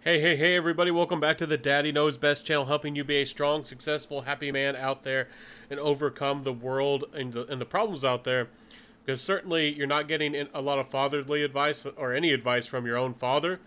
Hey, everybody, welcome back to the Daddy Knows Best channel, helping you be a strong, successful, happy man out there and overcome the world and the problems out there. Because certainly you're not getting a lot of fatherly advice or any advice from your own father.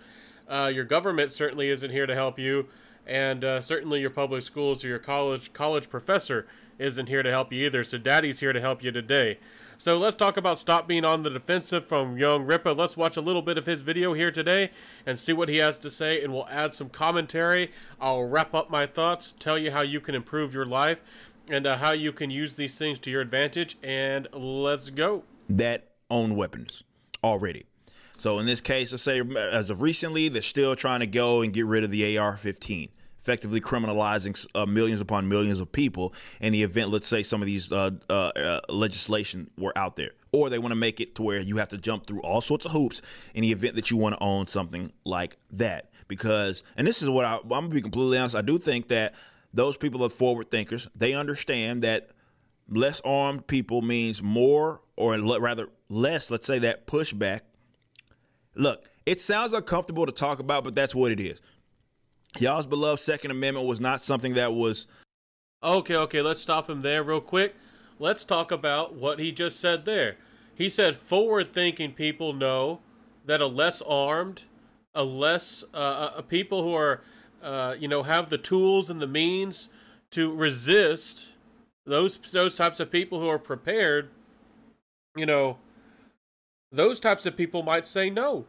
Your government certainly isn't here to help you, and certainly your public schools or your college professor isn't here to help you either. So Daddy's here to help you today. So let's talk about Stop Being on the Defensive from Young Ripa. Let's watch a little bit of his video here today and see what he has to say, and we'll add some commentary. I'll wrap up my thoughts, tell you how you can improve your life, and how you can use these things to your advantage, and let's go. That own weapons already. So in this case, let's say as of recently, they're still trying to go and get rid of the AR-15, effectively criminalizing millions upon millions of people in the event, let's say, some of these legislation were out there. Or they want to make it to where you have to jump through all sorts of hoops in the event that you want to own something like that. Because, and this is what I'm going to be completely honest, I do think that those people are forward thinkers. They understand that less armed people means more, or rather less, let's say, that pushback. Look, it sounds uncomfortable to talk about, but that's what it is. Y'all's beloved Second Amendment was not something that was... Okay, let's stop him there real quick. Let's talk about what he just said there. He said forward-thinking people know that a less armed, people who are, have the tools and the means to resist, those types of people who are prepared, those types of people might say no.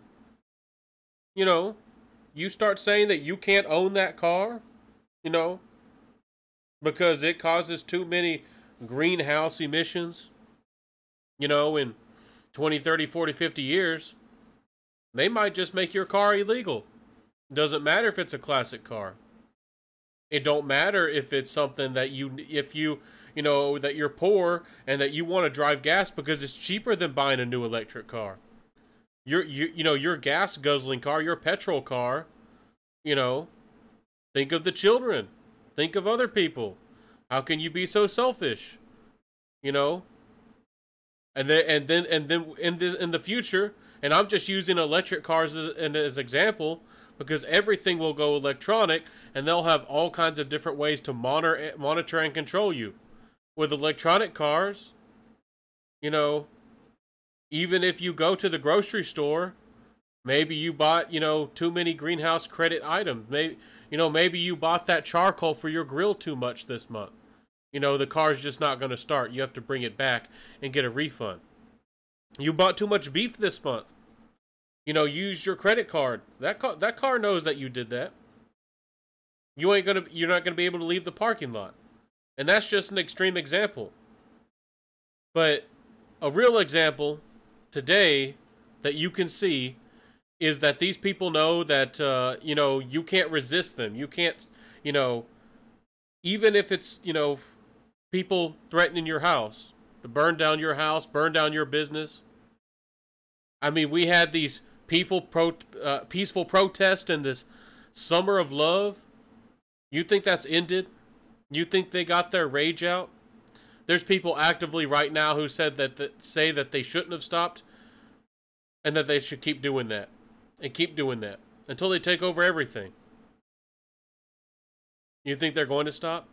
You start saying that you can't own that car, because it causes too many greenhouse emissions, in 20, 30, 40, 50 years, they might just make your car illegal. Doesn't matter if it's a classic car. It don't matter if it's something that that you're poor and that you want to drive gas because it's cheaper than buying a new electric car. Your gas guzzling car, your petrol car, think of the children. Think of other people. How can you be so selfish? And then in the future, and I'm just using electric cars as example, because everything will go electronic and they'll have all kinds of different ways to monitor and control you. With electronic cars, even if you go to the grocery store, maybe you bought, too many greenhouse credit items. Maybe you bought that charcoal for your grill too much this month. The car's just not going to start. You have to bring it back and get a refund. You bought too much beef this month. Use your credit card. That car knows that you did that. You're not gonna be able to leave the parking lot. And that's just an extreme example. But a real example today that you can see is that these people know that, you can't resist them. You can't, even if it's, people threatening your house, to burn down your house, burn down your business. I mean, we had these peaceful protests and this summer of love. You think that's ended? You think they got their rage out? There's people actively right now who said say that they shouldn't have stopped, and that they should keep doing that, and keep doing that until they take over everything. You think they're going to stop?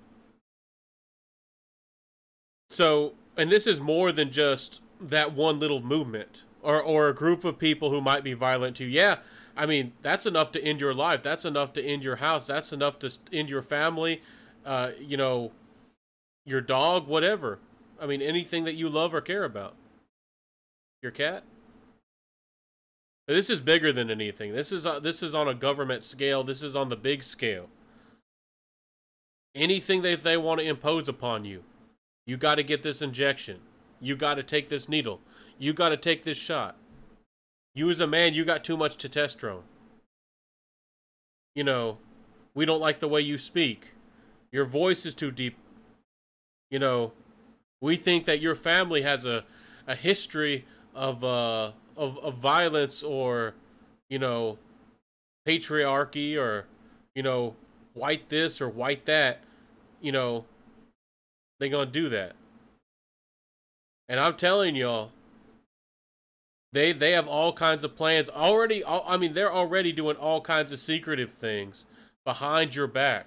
So, and this is more than just that one little movement or a group of people who might be violent to you. Yeah, I mean, that's enough to end your life. That's enough to end your house. That's enough to end your family. Your dog, whatever. I mean, anything that you love or care about. Your cat. But this is bigger than anything. This is on a government scale. This is on the big scale. Anything that they want to impose upon you, you got to get this injection. You got to take this needle. You got to take this shot. You as a man, you got too much testosterone. We don't like the way you speak. Your voice is too deep. We think that your family has a history of violence or, patriarchy or, white this or white that. They're going to do that. And I'm telling y'all, They have all kinds of plans already. I mean, they're already doing all kinds of secretive things behind your back,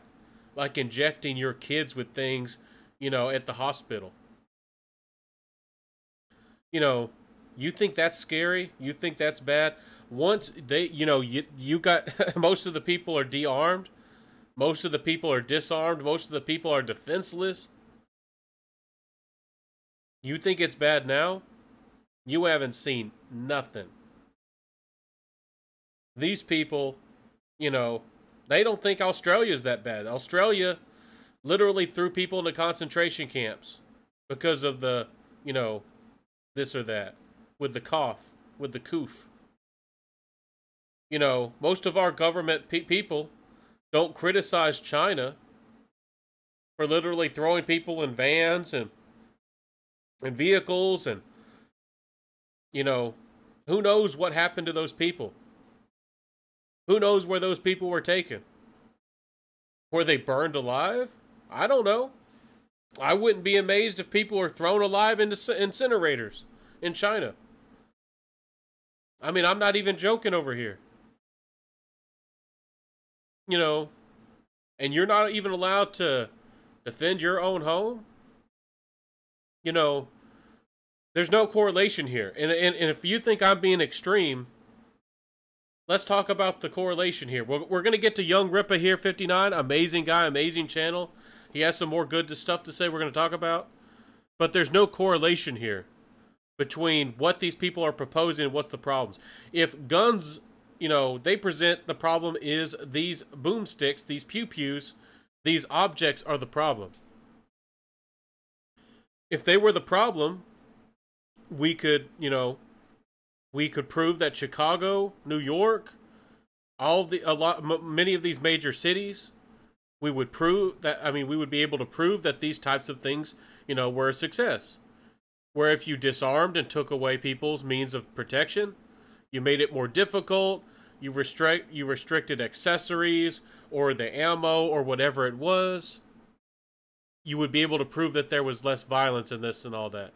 like injecting your kids with things, at the hospital. You think that's scary? You think that's bad? Once you got most of the people are de-armed, most of the people are disarmed, most of the people are defenseless. You think it's bad now? You haven't seen nothing. These people, they don't think Australia's that bad. Australia literally threw people into concentration camps because of the, this or that, with the cough, with the coof. Most of our government people don't criticize China for literally throwing people in vans and vehicles and, who knows what happened to those people? Who knows where those people were taken? Were they burned alive? I don't know. I wouldn't be amazed if people were thrown alive into incinerators in China. I mean, I'm not even joking over here. And you're not even allowed to defend your own home? There's no correlation here. And if you think I'm being extreme, let's talk about the correlation here. We're going to get to Young Rippa here, 59. Amazing guy, amazing channel. He has some more good stuff to say we're going to talk about. But there's no correlation here between what these people are proposing and what's the problems. If guns, they present the problem is these boomsticks, these pew-pews, these objects are the problem. If they were the problem, we could prove that Chicago, New York, many of these major cities, we would prove that, we would be able to prove that these types of things, were a success. Where if you disarmed and took away people's means of protection, you made it more difficult, you restricted accessories or the ammo or whatever it was, you would be able to prove that there was less violence in this and all that.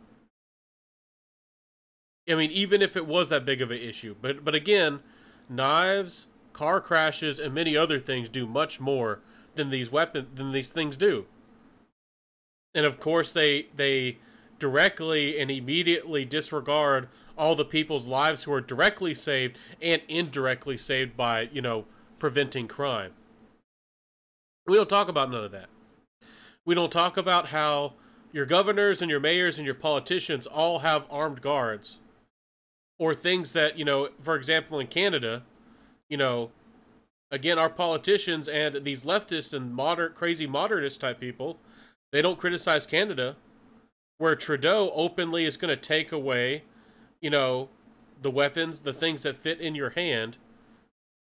Even if it was that big of an issue. But again, knives, car crashes, and many other things do much more than these things do. And of course, they directly and immediately disregard all the people's lives who are directly saved and indirectly saved by, preventing crime. We don't talk about none of that. We don't talk about how your governors and your mayors and your politicians all have armed guards. Or things that, for example, in Canada, again, our politicians and these leftists and crazy modernist type people, they don't criticize Canada, where Trudeau openly is going to take away, the weapons, the things that fit in your hand,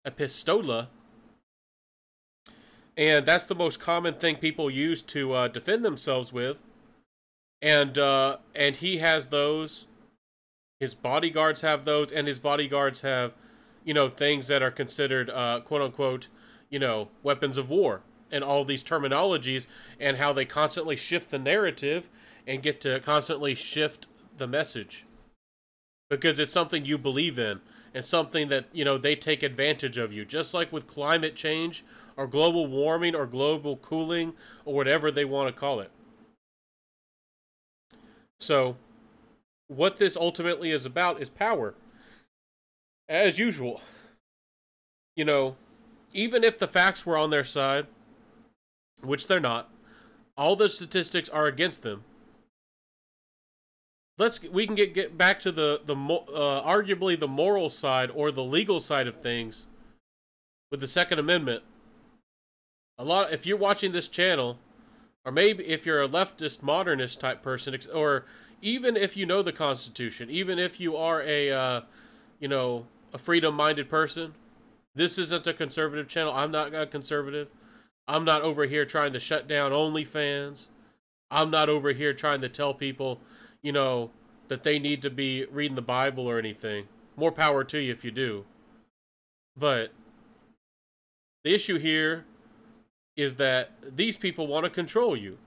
a pistola. And that's the most common thing people use to defend themselves with. And he has those. His bodyguards have those, and his bodyguards have, things that are considered, quote-unquote, weapons of war. And all these terminologies, and how they constantly shift the narrative and get to constantly shift the message. Because it's something you believe in, and something that, they take advantage of you. Just like with climate change, or global warming, or global cooling, or whatever they want to call it. So what this ultimately is about is power. As usual. Even if the facts were on their side, which they're not, all the statistics are against them. We can get back to the arguably the moral side or the legal side of things with the Second Amendment. If you're watching this channel, or maybe if you're a leftist modernist type person, or even if you know the Constitution, even if you are a freedom-minded person, this isn't a conservative channel. I'm not a conservative. I'm not over here trying to shut down OnlyFans. I'm not over here trying to tell people, that they need to be reading the Bible or anything. More power to you if you do. But the issue here is that these people want to control you.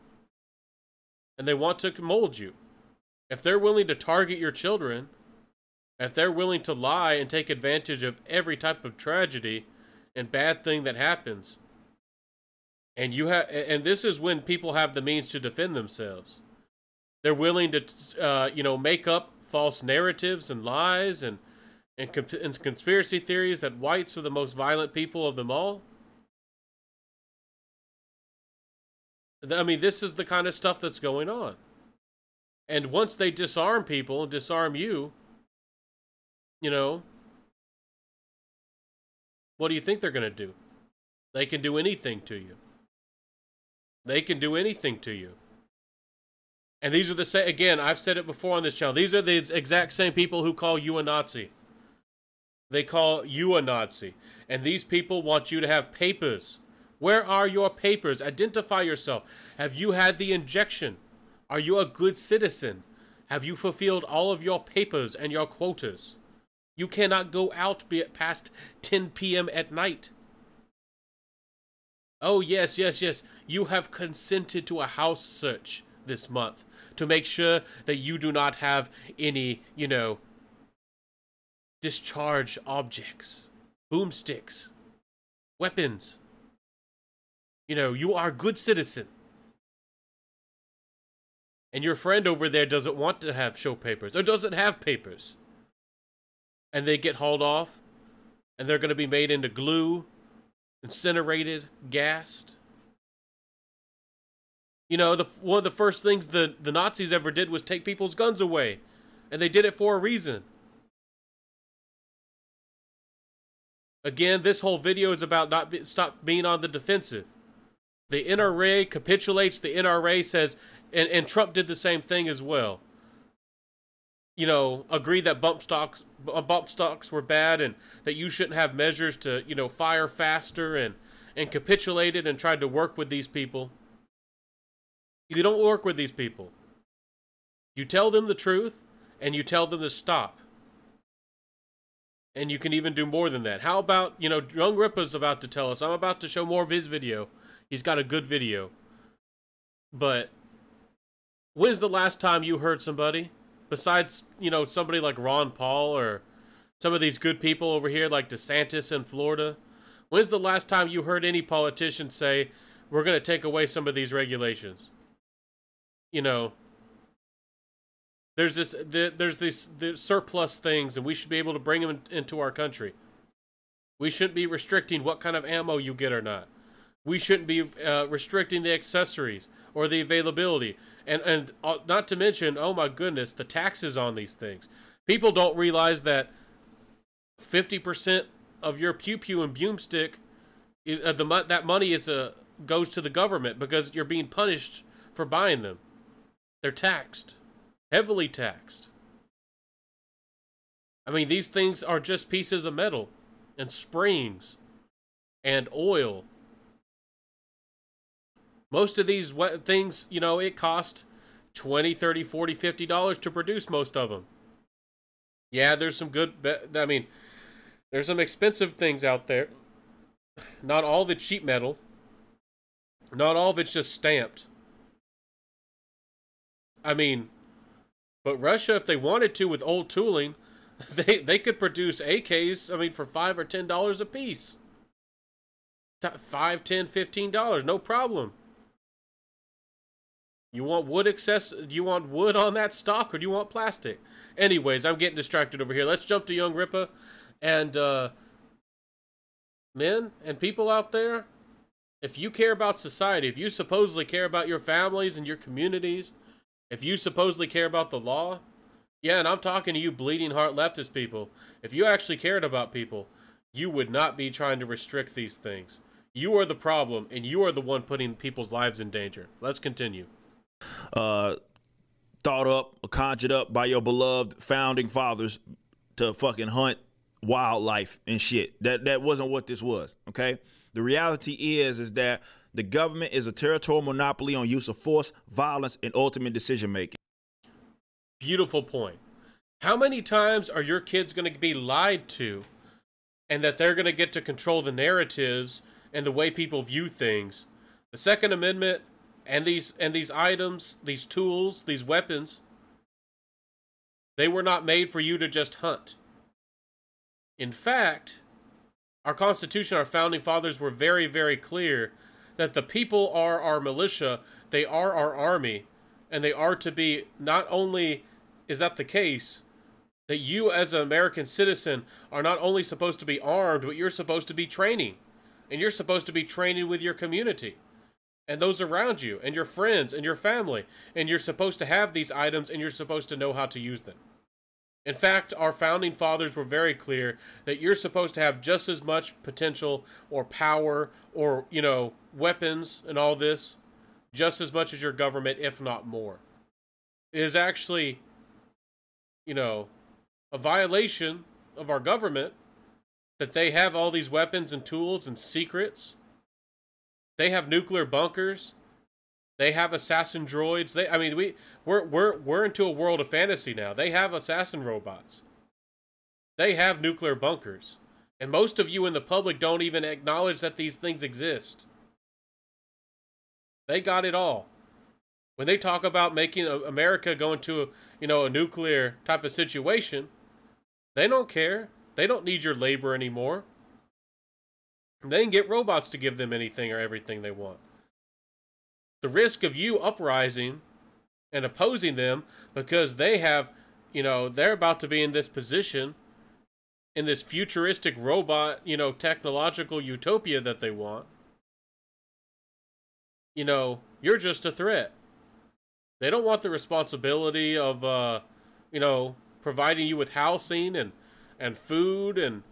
And they want to mold you. If they're willing to target your children, if they're willing to lie and take advantage of every type of tragedy and bad thing that happens, and and this is when people have the means to defend themselves. They're willing to, make up false narratives and lies and conspiracy theories that whites are the most violent people of them all. I mean, this is the kind of stuff that's going on. And once they disarm people and disarm you, what do you think they're going to do? They can do anything to you. They can do anything to you. And these are the same, again, I've said it before on this channel, these are the exact same people who call you a Nazi. They call you a Nazi. And these people want you to have papers. Where are your papers? Identify yourself. Have you had the injection? Are you a good citizen? Have you fulfilled all of your papers and your quotas? You cannot go out past 10 p.m. at night. Oh, yes. You have consented to a house search this month to make sure that you do not have any, discharge objects, boomsticks, weapons. You are a good citizen. And your friend over there doesn't want to have show papers or doesn't have papers. And they get hauled off and they're going to be made into glue, incinerated, gassed. One of the first things the Nazis ever did was take people's guns away. And they did it for a reason. Again, this whole video is about stop being on the defensive. The NRA capitulates. The NRA says, and Trump did the same thing as well. Agree that bump stocks were bad and that you shouldn't have measures to, fire faster and capitulated and tried to work with these people. You don't work with these people. You tell them the truth and you tell them to stop. And you can even do more than that. How about, Young Ripa's about to tell us. I'm about to show more of his video. He's got a good video. But when's the last time you heard somebody, besides, somebody like Ron Paul or some of these good people over here like DeSantis in Florida, when's the last time you heard any politician say, we're going to take away some of these regulations? There's these surplus things, and we should be able to bring them into our country. We shouldn't be restricting what kind of ammo you get or not. We shouldn't be restricting the accessories or the availability. And not to mention, oh my goodness, the taxes on these things. People don't realize that 50% of your pew-pew and boomstick, that money goes to the government because you're being punished for buying them. They're taxed. Heavily taxed. I mean, these things are just pieces of metal and springs and oil. Most of these things, it cost $20, $30, $40, $50 to produce most of them. Yeah, there's some good, there's some expensive things out there. Not all of it's cheap metal. Not all of it's just stamped. But Russia, if they wanted to, with old tooling, they could produce AKs, for $5 or $10 a piece. $5, $10, $15, no problem. You want wood do you want wood on that stock, or do you want plastic? Anyways, I'm getting distracted over here. Let's jump to Young Ripa. And, men and people out there, if you care about society, if you supposedly care about your families and your communities, if you supposedly care about the law, yeah, and I'm talking to you bleeding heart leftist people, if you actually cared about people, you would not be trying to restrict these things. You are the problem, and you are the one putting people's lives in danger. Let's continue. Thought up or conjured up by your beloved founding fathers to fucking hunt wildlife and shit. That wasn't what this was, okay? The reality is that the government is a territorial monopoly on use of force, violence, and ultimate decision making. Beautiful point. How many times are your kids going to be lied to, and that they're going to get to control the narratives and the way people view things? The Second Amendment and these items, these tools, these weapons, They were not made for you to just hunt. In fact, our Constitution, our founding fathers were very, very clear that the people are our militia, they are our army, and they are to be, not only is that the case, that you as an American citizen are not only supposed to be armed, but you're supposed to be training. And you're supposed to be training with your community and those around you and your friends and your family. And you're supposed to have these items and you're supposed to know how to use them. In fact, our founding fathers were very clear that you're supposed to have just as much potential or power or, you know, weapons and all this, just as much as your government, if not more. It is actually, you know, a violation of our government that they have all these weapons and tools and secrets. They have nuclear bunkers. They have assassin droids. We're into a world of fantasy now. They have assassin robots. They have nuclear bunkers. And most of you in the public don't even acknowledge that these things exist. They got it all. When they talk about making America go into a nuclear type of situation, they don't care. They don't need your labor anymore. They can get robots to give them anything or everything they want. The risk of you uprising and opposing them because they have, they're about to be in this position, in this futuristic robot, technological utopia that they want. You're just a threat. They don't want the responsibility of, providing you with housing and food and,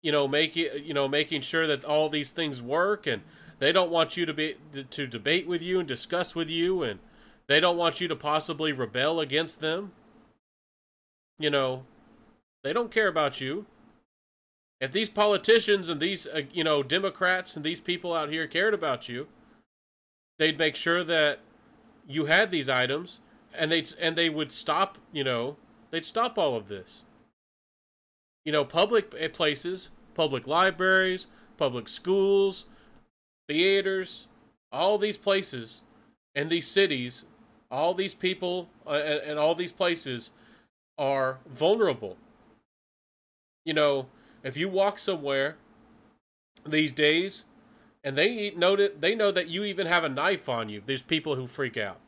making sure that all these things work, and they don't want you to debate with you and discuss with you, and they don't want you to possibly rebel against them. They don't care about you. If these politicians and these, Democrats and these people out here cared about you, they'd make sure that you had these items, and they would stop, they'd stop all of this. Public places, public libraries, public schools, theaters, all these places and these cities, all these people and all these places are vulnerable. If you walk somewhere these days and they know that you even have a knife on you, there's people who freak out.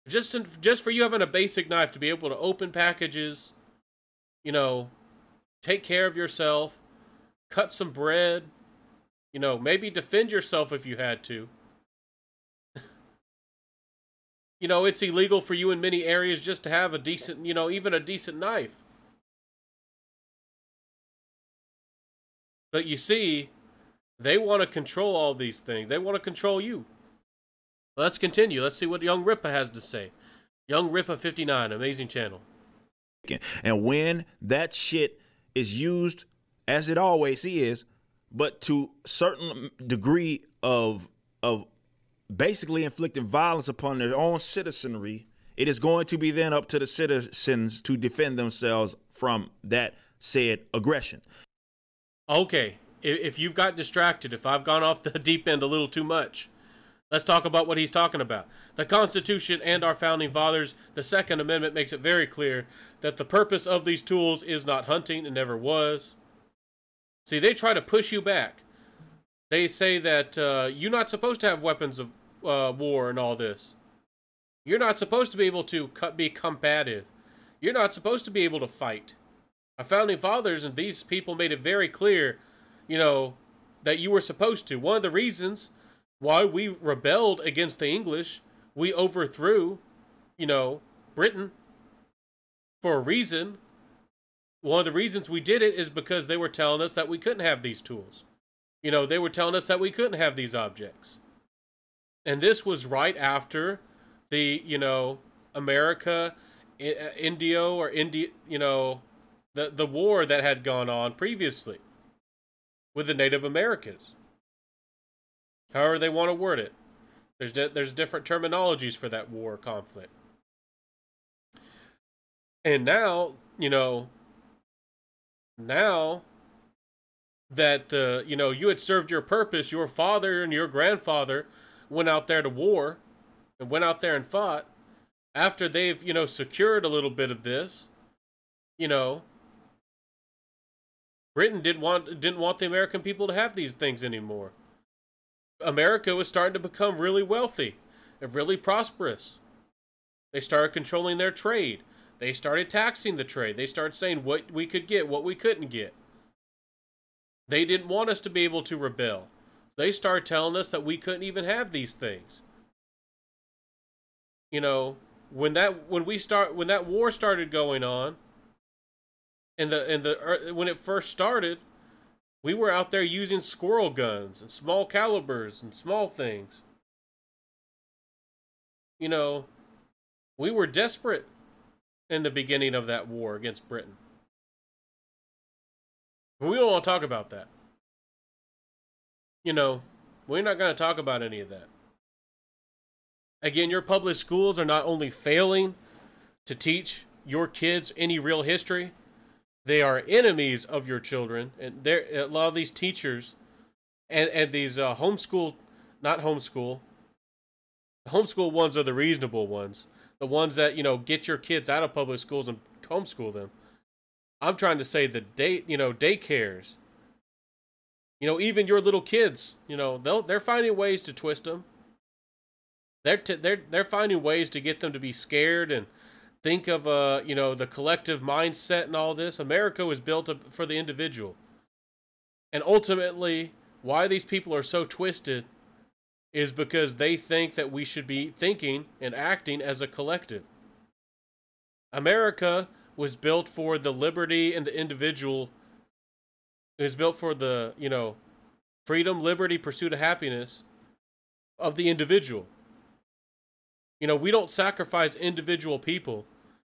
Just for you having a basic knife to be able to open packages, take care of yourself, cut some bread, maybe defend yourself if you had to. It's illegal for you in many areas just to have a decent, even a decent knife. But you see, they want to control all these things. They want to control you. Let's continue. Let's see what Young Rippa has to say. Young Rippa 59, amazing channel. And when that shit is used, as it always is, but to certain degree of basically inflicting violence upon their own citizenry, it is going to be then up to the citizens to defend themselves from that said aggression. Okay, if you've got distracted, if I've gone off the deep end a little too much, let's talk about what he's talking about. The Constitution and our founding fathers, the Second Amendment makes it very clear that the purpose of these tools is not hunting and never was. See, they try to push you back. They say that you're not supposed to have weapons of war and all this. You're not supposed to be able to be combative. You're not supposed to be able to fight. Our founding fathers and these people made it very clear, that you were supposed to. One of the reasons why we rebelled against the English, we overthrew, Britain for a reason. One of the reasons we did it is because they were telling us that we couldn't have these tools. They were telling us that we couldn't have these objects. And this was right after the, America, India, the war that had gone on previously with the Native Americans. However they want to word it. There's different terminologies for that war conflict. And now, now that, you had served your purpose, your father and your grandfather went out there to war and went out there and fought. after they've, secured a little bit of this, you know, Britain didn't want the American people to have these things anymore. America was starting to become really wealthy and really prosperous. They started controlling their trade. They started taxing the trade. They started saying what we could get, what we couldn't get. They didn't want us to be able to rebel. They started telling us that we couldn't even have these things. You know, when that war started going on, when it first started, we were out there using squirrel guns and small calibers and small things. You know, we were desperate in the beginning of that war against Britain. But we don't want to talk about that. You know, we're not going to talk about any of that. Again, your public schools are not only failing to teach your kids any real history, they are enemies of your children. And a lot of these teachers and these homeschool ones are the reasonable ones. The ones that, get your kids out of public schools and homeschool them. I'm trying to say the daycares. Even your little kids, they're finding ways to twist them. They're finding ways to get them to be scared and think of the collective mindset and all this. America was built up for the individual. And ultimately, why these people are so twisted is because they think that we should be thinking and acting as a collective. America was built for the liberty and the individual. It was built for the, freedom, liberty, pursuit of happiness of the individual. We don't sacrifice individual people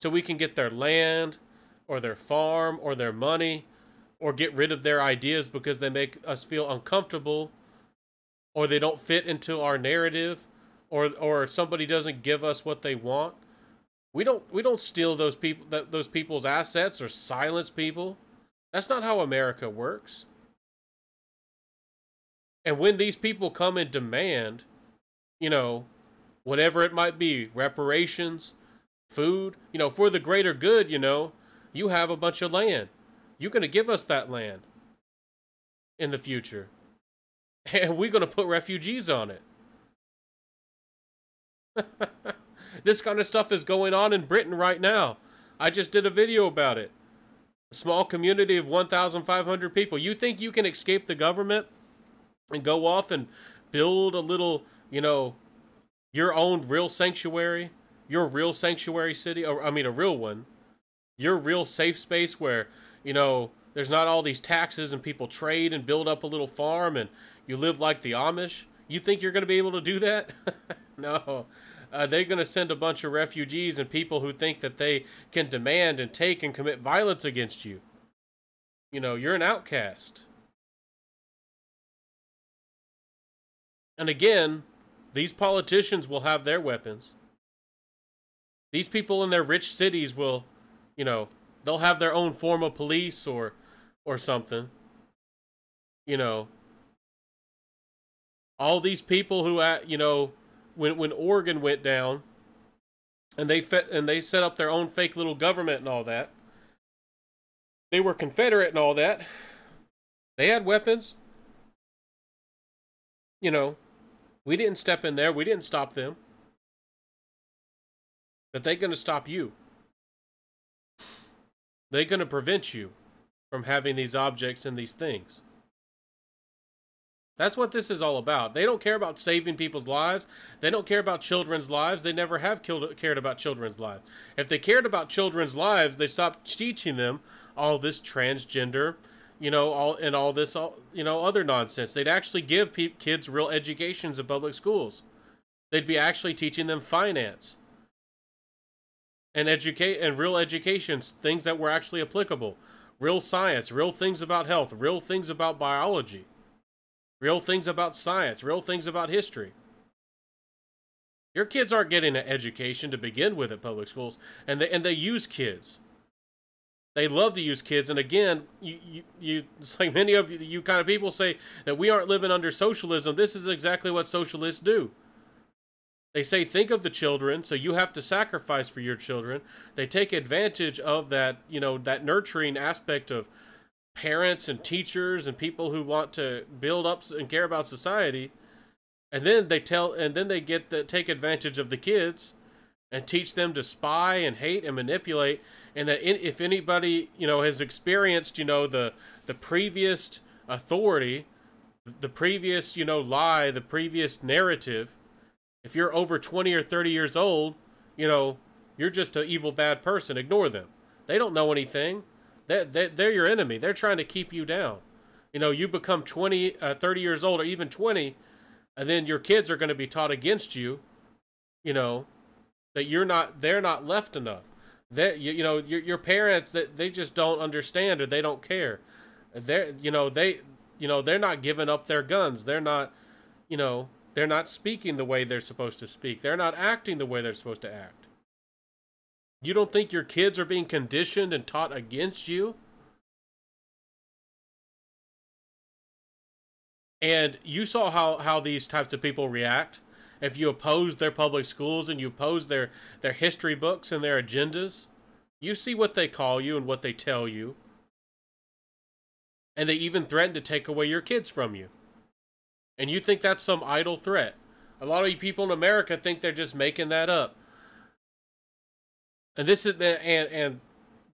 so we can get their land or their farm or their money or get rid of their ideas because they make us feel uncomfortable or they don't fit into our narrative or somebody doesn't give us what they want. We don't steal those people's assets or silence people. That's not how America works. And when these people come and demand, whatever it might be, reparations, food, for the greater good, you have a bunch of land. You're going to give us that land in the future. And we're going to put refugees on it. This kind of stuff is going on in Britain right now. I just did a video about it. A small community of 1,500 people. You think you can escape the government and go off and build a little, your own real sanctuary? Your real sanctuary city? Or, a real one. Your real safe space where, there's not all these taxes and people trade and build up a little farm and you live like the Amish? You think you're going to be able to do that? No. They're going to send a bunch of refugees and people who think that they can demand and take and commit violence against you. You're an outcast. And again, these politicians will have their weapons. These people in their rich cities will, they'll have their own form of police or something. All these people who, when Oregon went down, and they set up their own fake little government and all that. They were Confederate and all that. They had weapons. We didn't step in there. We didn't stop them. But they're going to stop you. They're going to prevent you from having these objects and these things. That's what this is all about. They don't care about saving people's lives. They don't care about children's lives. They never have cared about children's lives. If they cared about children's lives, they stopped teaching them all this transgender, all this, other nonsense. They'd actually give kids real educations in public schools. They'd be actually teaching them finance and real educations, things that were actually applicable, real science, real things about health, real things about biology. Real things about science, real things about history. Your kids aren't getting an education to begin with at public schools, and they use kids. They love to use kids, and again, it's like many of you kind of people say that we aren't living under socialism. This is exactly what socialists do. They say, think of the children, so you have to sacrifice for your children. They take advantage of that, that nurturing aspect of parents and teachers and people who want to build up and care about society. And then they take advantage of the kids and teach them to spy and hate and manipulate. And that if anybody, has experienced, the previous authority, the previous, lie, the previous narrative, if you're over 20 or 30 years old, you're just an evil, bad person. Ignore them. They don't know anything. They're your enemy. They're trying to keep you down. You become 30 years old or even 20, and then your kids are going to be taught against you, that they're not left enough. That, your parents, that they just don't understand or they don't care. They're not giving up their guns. They're not, they're not speaking the way they're supposed to speak. They're not acting the way they're supposed to act. You don't think your kids are being conditioned and taught against you? And you saw how these types of people react. If you oppose their public schools and you oppose their history books and their agendas, you see what they call you and what they tell you. And they even threaten to take away your kids from you. And you think that's some idle threat. A lot of you people in America think they're just making that up. And this is and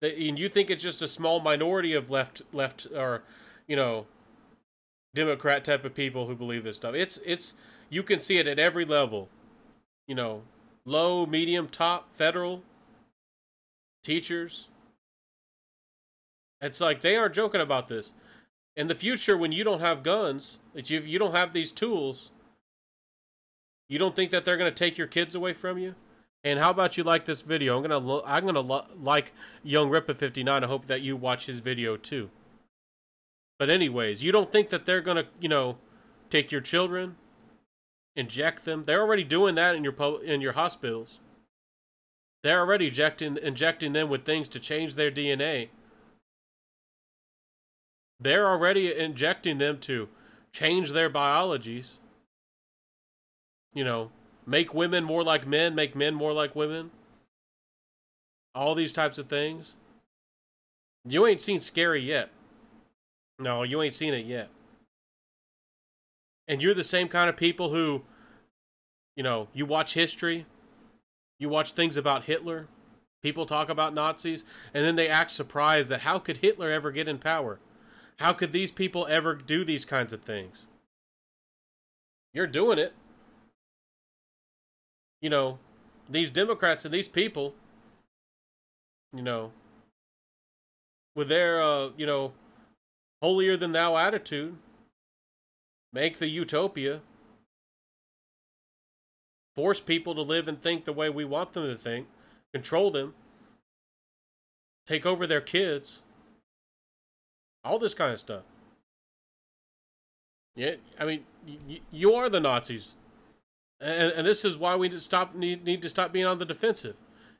you think it's just a small minority of left or Democrat type of people who believe this stuff. It's you can see it at every level. Low, medium, top, federal, teachers. It's like they aren't joking about this. In the future, when you don't have guns, that you don't have these tools, you don't think that they're going to take your kids away from you? And how about you like this video? I'm gonna like Young Rippa 59. I hope that you watch his video too. But anyways, you don't think that they're gonna take your children, inject them? They're already doing that in your hospitals. They're already injecting them with things to change their DNA. They're already injecting them to change their biologies. Make women more like men, make men more like women. All these types of things. You ain't seen scary yet. No, you ain't seen it yet. And you're the same kind of people who, you watch history. You watch things about Hitler. People talk about Nazis. And then they act surprised that how could Hitler ever get in power? How could these people ever do these kinds of things? You're doing it. These Democrats and these people, with their, holier than thou attitude, make the utopia, force people to live and think the way we want them to think, control them, take over their kids, all this kind of stuff. Yeah, I mean, you are the Nazis. And this is why we need to stop being on the defensive.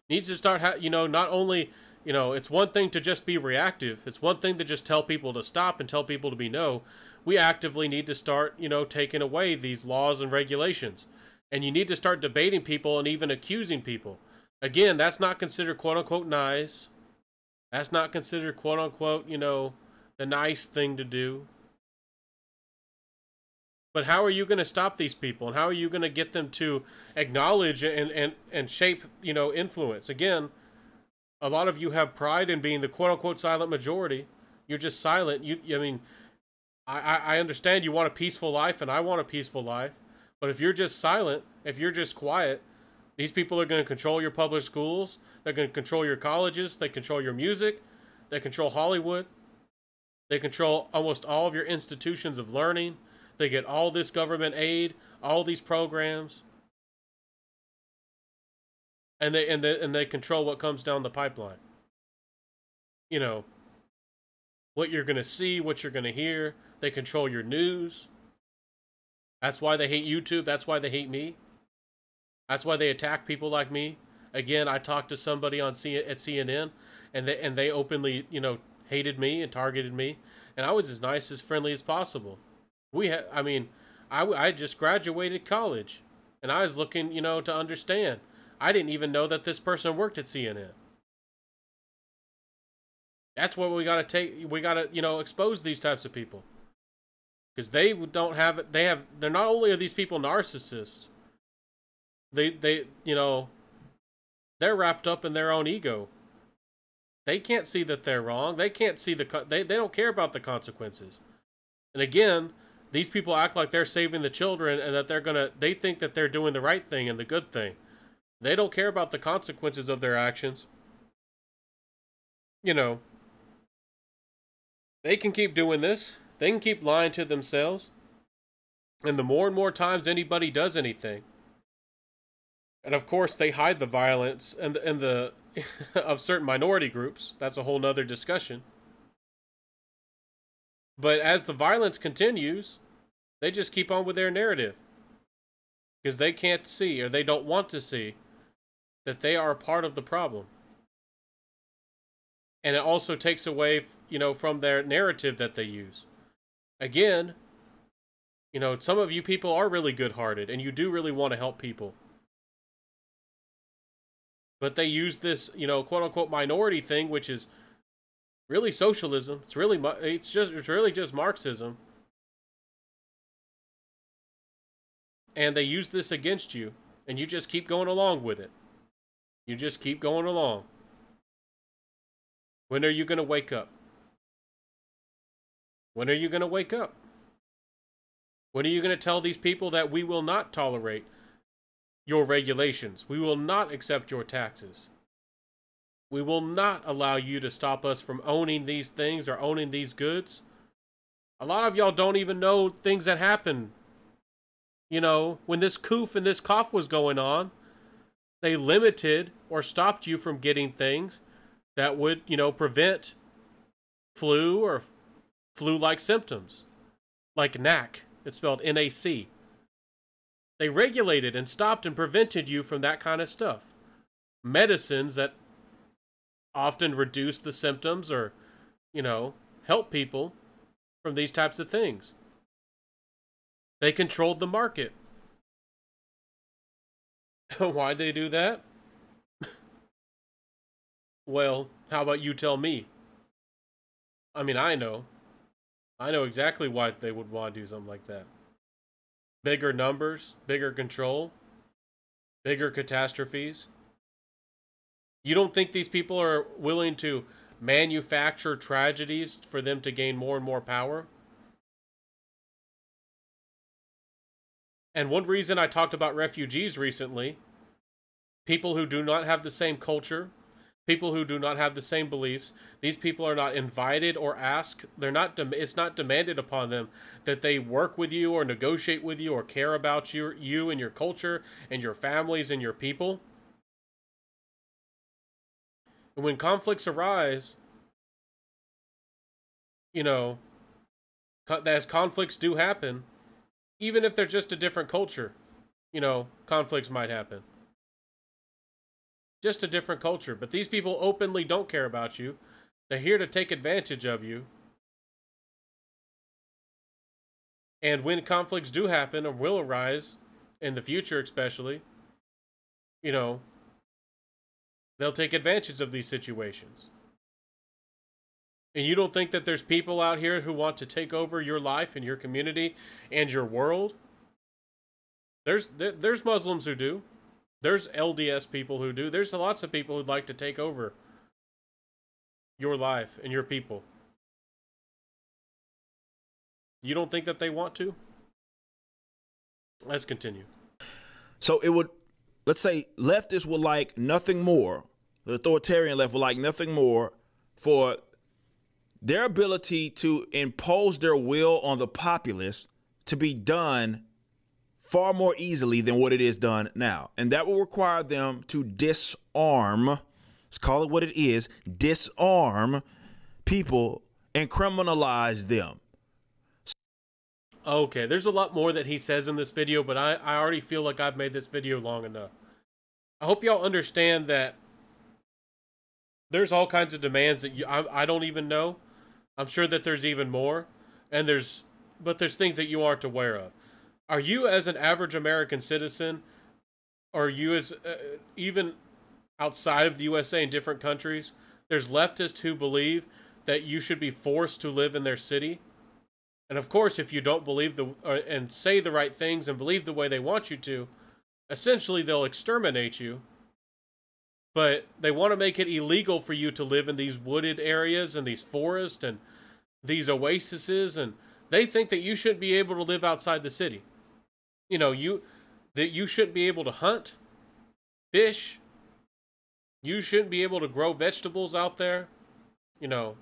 Needs to start, not only, it's one thing to just be reactive. It's one thing to just tell people to stop and tell people to be no. We actively need to start, taking away these laws and regulations. And you need to start debating people and even accusing people. Again, that's not considered quote unquote nice. That's not considered quote unquote, the nice thing to do. But how are you going to stop these people? And how are you going to get them to acknowledge and shape, influence? Again, a lot of you have pride in being the quote-unquote silent majority. You're just silent. I understand you want a peaceful life, and I want a peaceful life. But if you're just silent, if you're just quiet, these people are going to control your public schools. They're going to control your colleges. They control your music. They control Hollywood. They control almost all of your institutions of learning. They get all this government aid, all these programs, and they control what comes down the pipeline. What you're gonna see, what you're gonna hear. They control your news. That's why they hate YouTube. That's why they hate me. That's why they attack people like me. Again, I talked to somebody at CNN, and they openly, hated me and targeted me, and I was as nice, as friendly as possible. I just graduated college. And I was looking, to understand. I didn't even know that this person worked at CNN. That's what we gotta take. We gotta, expose these types of people. Because they don't have it. They're not only are these people narcissists, they're wrapped up in their own ego. They can't see that they're wrong. They can't see they don't care about the consequences. And again, these people act like they're saving the children and that they think that they're doing the right thing and the good thing. They don't care about the consequences of their actions. They can keep doing this. They can keep lying to themselves. And the more and more times anybody does anything, and of course they hide the violence and the of certain minority groups. That's a whole nother discussion. But as the violence continues, they just keep on with their narrative. Because they can't see, or they don't want to see, that they are a part of the problem. And it also takes away, from their narrative that they use. Again, some of you people are really good-hearted, and you do really want to help people. But they use this, quote-unquote minority thing, which is really socialism. It's really just Marxism. And they use this against you, and you just keep going along with it. You just keep going along. When are you going to wake up? When are you going to wake up? When are you going to tell these people that we will not tolerate your regulations? We will not accept your taxes. We will not allow you to stop us from owning these things or owning these goods. A lot of y'all don't even know things that happen. When this coof and this cough was going on, they limited or stopped you from getting things that would, prevent flu or flu-like symptoms. Like NAC. It's spelled N-A-C. They regulated and stopped and prevented you from that kind of stuff. Medicines that often reduce the symptoms or, help people from these types of things. They controlled the market. Why'd they do that? Well, how about you tell me? I mean, I know. I know exactly why they would want to do something like that. Bigger numbers, bigger control, bigger catastrophes. You don't think these people are willing to manufacture tragedies for them to gain more and more power? And one reason I talked about refugees recently, people who do not have the same culture, people who do not have the same beliefs, these people are not invited or asked. It's not demanded upon them that they work with you or negotiate with you or care about you and your culture and your families and your people. And when conflicts arise, as conflicts do happen, even if they're just a different culture, conflicts might happen. Just a different culture. But these people openly don't care about you. They're here to take advantage of you. And when conflicts do happen or will arise, in the future especially, they'll take advantage of these situations. And you don't think that there's people out here who want to take over your life and your community and your world? There's Muslims who do. There's LDS people who do. There's lots of people who'd like to take over your life and your people. You don't think that they want to? Let's continue. So let's say leftists would like nothing more, the authoritarian left would like nothing more for their ability to impose their will on the populace to be done far more easily than what it is done now. And that will require them to disarm, let's call it what it is, disarm people and criminalize them. Okay, there's a lot more that he says in this video, but I already feel like I've made this video long enough. I hope y'all understand that there's all kinds of demands that I don't even know. I'm sure that there's even more, but there's things that you aren't aware of. Are you, as an average American citizen, or you as even outside of the USA in different countries, there's leftists who believe that you should be forced to live in their city? And of course, if you don't believe and say the right things and believe the way they want you to, essentially they'll exterminate you. But they want to make it illegal for you to live in these wooded areas and these forests and these oases, and they think that you shouldn't be able to live outside the city. You know, that you shouldn't be able to hunt, fish. You shouldn't be able to grow vegetables out there. You know,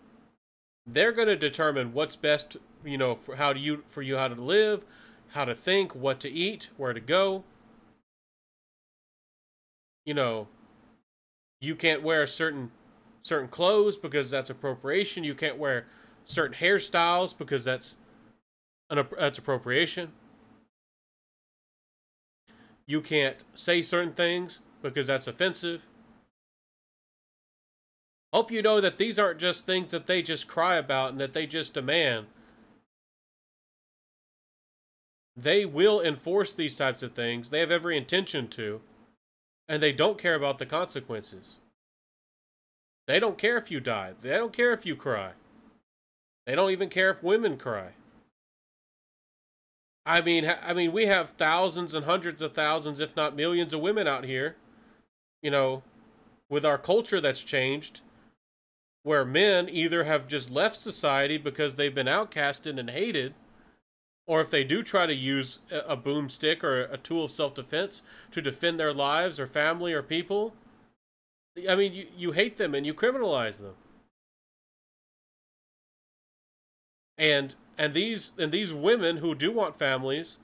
they're going to determine what's best, you know, for how to live, how to think, what to eat, where to go. You know, you can't wear certain clothes because that's appropriation. You can't wear certain hairstyles because that's appropriation. You can't say certain things because that's offensive. Hope you know that these aren't just things that they just cry about and that they just demand. They will enforce these types of things. They have every intention to. And they don't care about the consequences. They don't care if you die. They don't care if you cry. They don't even care if women cry. I mean, we have thousands and hundreds of thousands, if not millions of women out here, you know, with our culture that's changed, where men either have just left society because they've been outcasted and hated, or if they do try to use a boomstick or a tool of self-defense to defend their lives or family or people, I mean, you hate them and you criminalize them. And these women who do want families,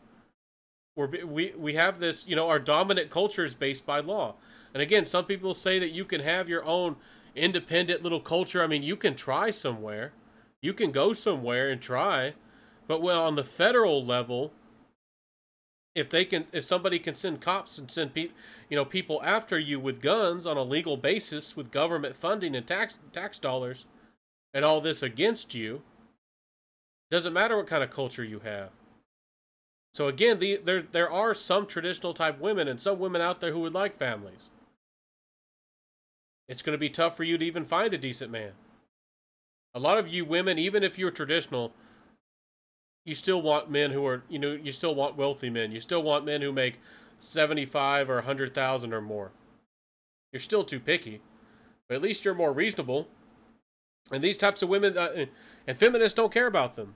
we have this, you know, our dominant culture is based by law. And again, some people say that you can have your own independent little culture. I mean, you can try somewhere. You can go somewhere and try. But well, on the federal level, if somebody can send cops and send people after you with guns on a legal basis with government funding and tax dollars and all this against you, doesn't matter what kind of culture you have. So again, there are some traditional type women and some women out there who would like families. It's going to be tough for you to even find a decent man. A lot of you women, even if you're traditional, you still want men who are, you know, you still want wealthy men. You still want men who make 75 or 100,000 or more. You're still too picky, but at least you're more reasonable. And these types of women, and feminists don't care about them.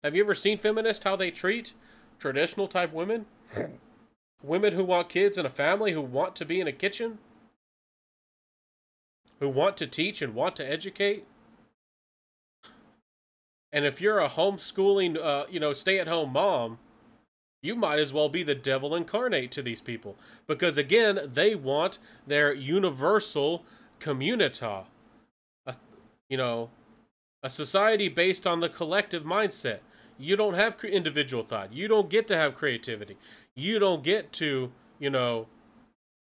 Have you ever seen feminists, how they treat traditional type women? Women who want kids and a family, who want to be in a kitchen, who want to teach and want to educate. And if you're a homeschooling, stay-at-home mom, you might as well be the devil incarnate to these people. Because again, they want their universal communita. A society based on the collective mindset. You don't have individual thought. You don't get to have creativity. You don't get to,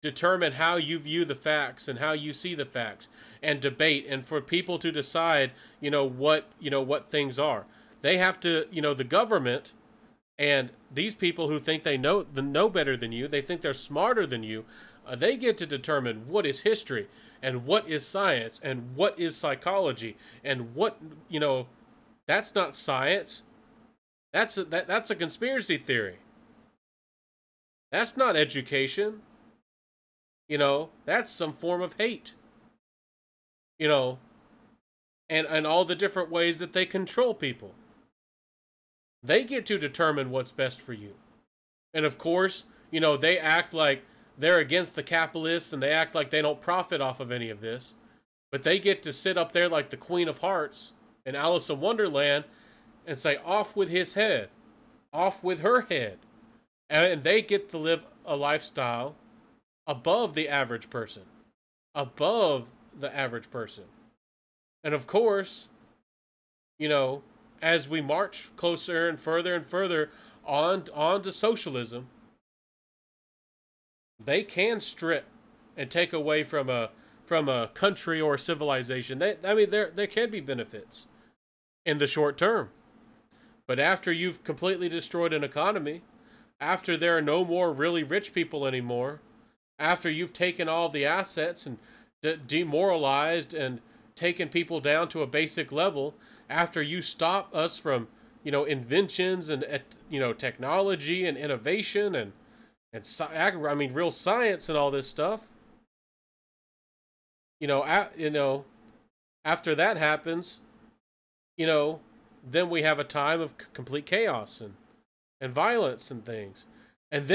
determine how you view the facts and how you see the facts and debate, and for people to decide, what things are. They have to, the government and these people who think they know better than you, they think they're smarter than you, they get to determine what is history and what is science and what is psychology and what, that's not science. That's a conspiracy theory. That's not education. That's some form of hate. And all the different ways that they control people. They get to determine what's best for you. And of course, they act like they're against the capitalists and they act like they don't profit off of any of this. But they get to sit up there like the Queen of Hearts in Alice in Wonderland and say, off with his head, off with her head. And they get to live a lifestyle above the average person, above the average person. And of course, as we march closer and further on to socialism, they can strip and take away from a country or civilization. There can be benefits in the short term. But after you've completely destroyed an economy, after there are no more really rich people anymore, after you've taken all the assets and demoralized and taken people down to a basic level, after you stop us from, inventions and, technology and innovation and real science and all this stuff. After that happens, then we have a time of complete chaos and violence and things. And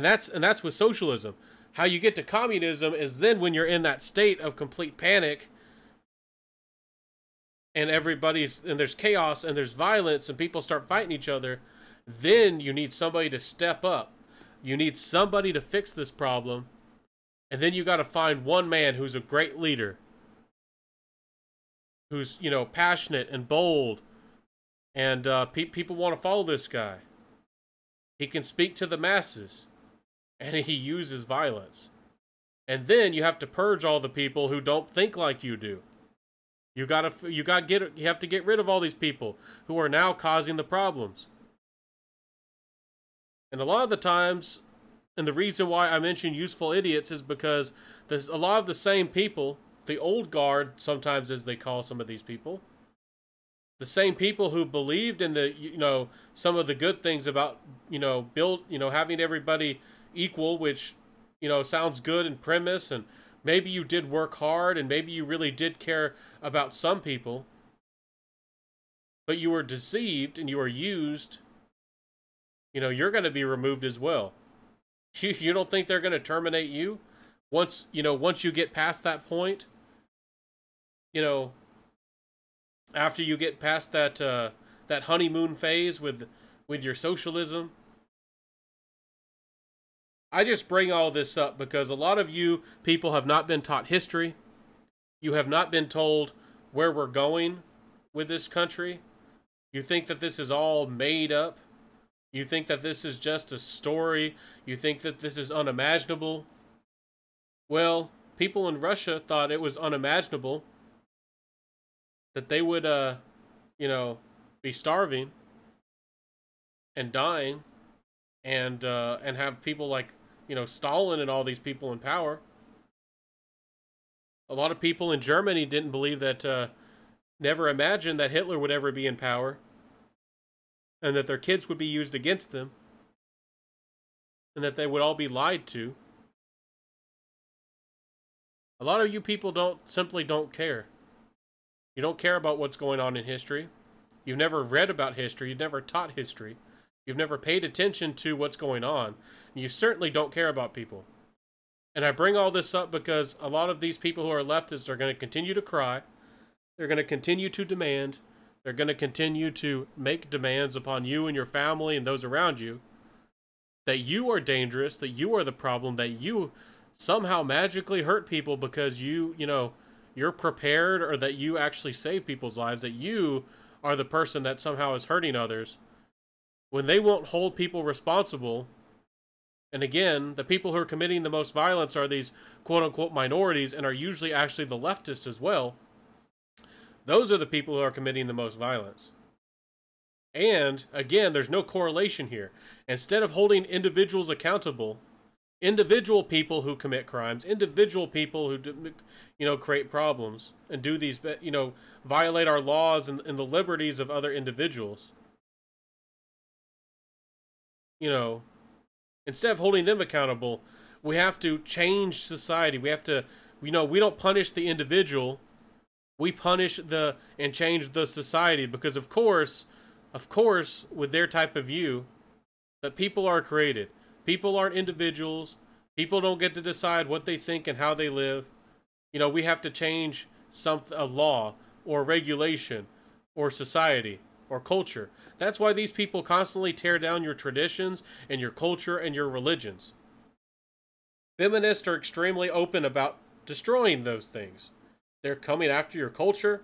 that's with socialism. How you get to communism is then when you're in that state of complete panic and there's chaos and there's violence and people start fighting each other. Then you need somebody to step up. You need somebody to fix this problem. And then you got to find one man who's a great leader, who's, passionate and bold, and people want to follow this guy. He can speak to the masses, and he uses violence. And then you have to purge all the people who don't think like you do. You have to get rid of all these people who are now causing the problems. And a lot of the times, and the reason why I mention useful idiots is because there's a lot of the same people, the old guard, sometimes as they call some of these people, the same people who believed in the, some of the good things about, having everybody equal, which, sounds good in premise, and maybe you did work hard, and maybe you really did care about some people, but you were deceived and you were used. You're going to be removed as well. You don't think they're going to terminate you once you get past that point? After you get past that honeymoon phase with your socialism. I just bring all this up because a lot of you people have not been taught history. You have not been told where we're going with this country. You think that this is all made up. You think that this is just a story. You think that this is unimaginable. Well, people in Russia thought it was unimaginable that they would, be starving and dying and have people like, Stalin and all these people in power. A lot of people in Germany didn't believe that, never imagined that Hitler would ever be in power. And that their kids would be used against them. And that they would all be lied to. A lot of you people simply don't care. You don't care about what's going on in history. You've never read about history. You've never taught history. You've never paid attention to what's going on. And you certainly don't care about people. And I bring all this up because a lot of these people who are leftists are going to continue to cry. They're going to continue to demand. They're going to continue to make demands upon you and your family and those around you. That you are dangerous, that you are the problem, that you somehow magically hurt people because you're prepared, or that you actually save people's lives, that you are the person that somehow is hurting others. When they won't hold people responsible, and again, the people who are committing the most violence are these quote-unquote minorities and are usually actually the leftists as well. Those are the people who are committing the most violence. And, again, there's no correlation here. Instead of holding individuals accountable, individual people who commit crimes, individual people who, create problems and do these, violate our laws and the liberties of other individuals. Instead of holding them accountable, we have to change society. We have to, we don't punish the individual. We punish and change the society because, of course, with their type of view, that people are created. People aren't individuals. People don't get to decide what they think and how they live. We have to change a law or regulation or society or culture. That's why these people constantly tear down your traditions and your culture and your religions. Feminists are extremely open about destroying those things. They're coming after your culture,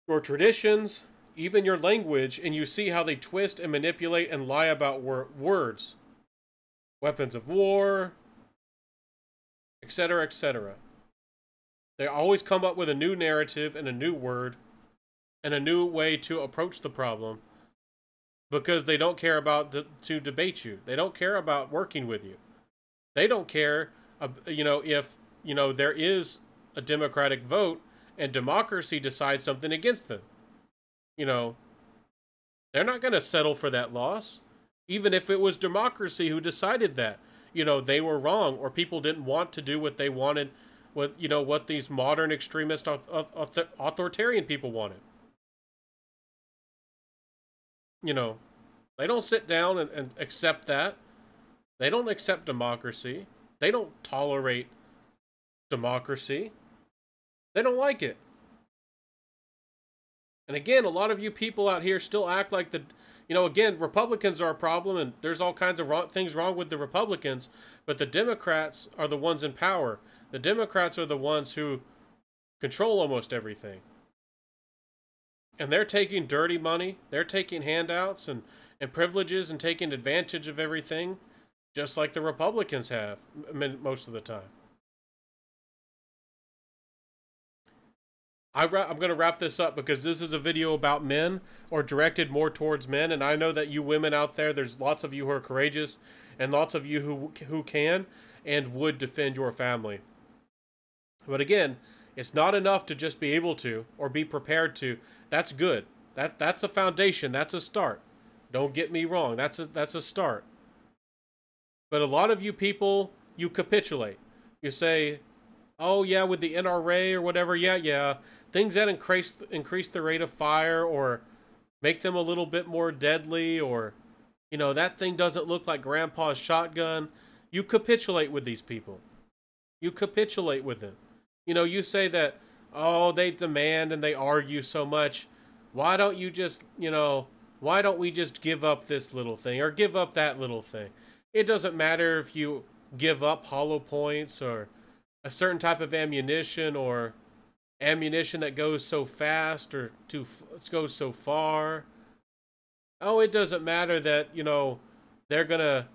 your traditions, even your language, and you see how they twist and manipulate and lie about words. Weapons of war, etc., etc. They always come up with a new narrative and a new word and a new way to approach the problem. because they don't care about to debate you. They don't care about working with you. They don't care, if, there is a democratic vote and democracy decides something against them. They're not going to settle for that loss. Even if it was democracy who decided that, they were wrong, or people didn't want to do what they wanted, what these modern extremist authoritarian people wanted. They don't sit down and accept that. They don't accept democracy. They don't tolerate democracy. They don't like it. And again, a lot of you people out here still act like again, Republicans are a problem, and there's all kinds of things wrong with the Republicans, but the Democrats are the ones in power. The Democrats are the ones who control almost everything. And they're taking dirty money. They're taking handouts and privileges and taking advantage of everything, just like the Republicans have most of the time. I'm going to wrap this up because this is a video about men, or directed more towards men. And I know that you women out there, there's lots of you who are courageous and lots of you who can and would defend your family. But again, it's not enough to just be able to or be prepared to. That's good. That's a foundation. That's a start. Don't get me wrong. That's a start. But a lot of you people, you capitulate. You say, oh yeah, with the NRA or whatever, yeah, things that increase the rate of fire or make them a little bit more deadly, or that thing doesn't look like grandpa's shotgun. You capitulate with these people. You capitulate with them. You say that, oh, they demand and they argue so much. Why don't you just, why don't we just give up this little thing or give up that little thing? It doesn't matter if you give up hollow points or a certain type of ammunition, or ammunition that goes so fast or goes so far. Oh, it doesn't matter that, they're going to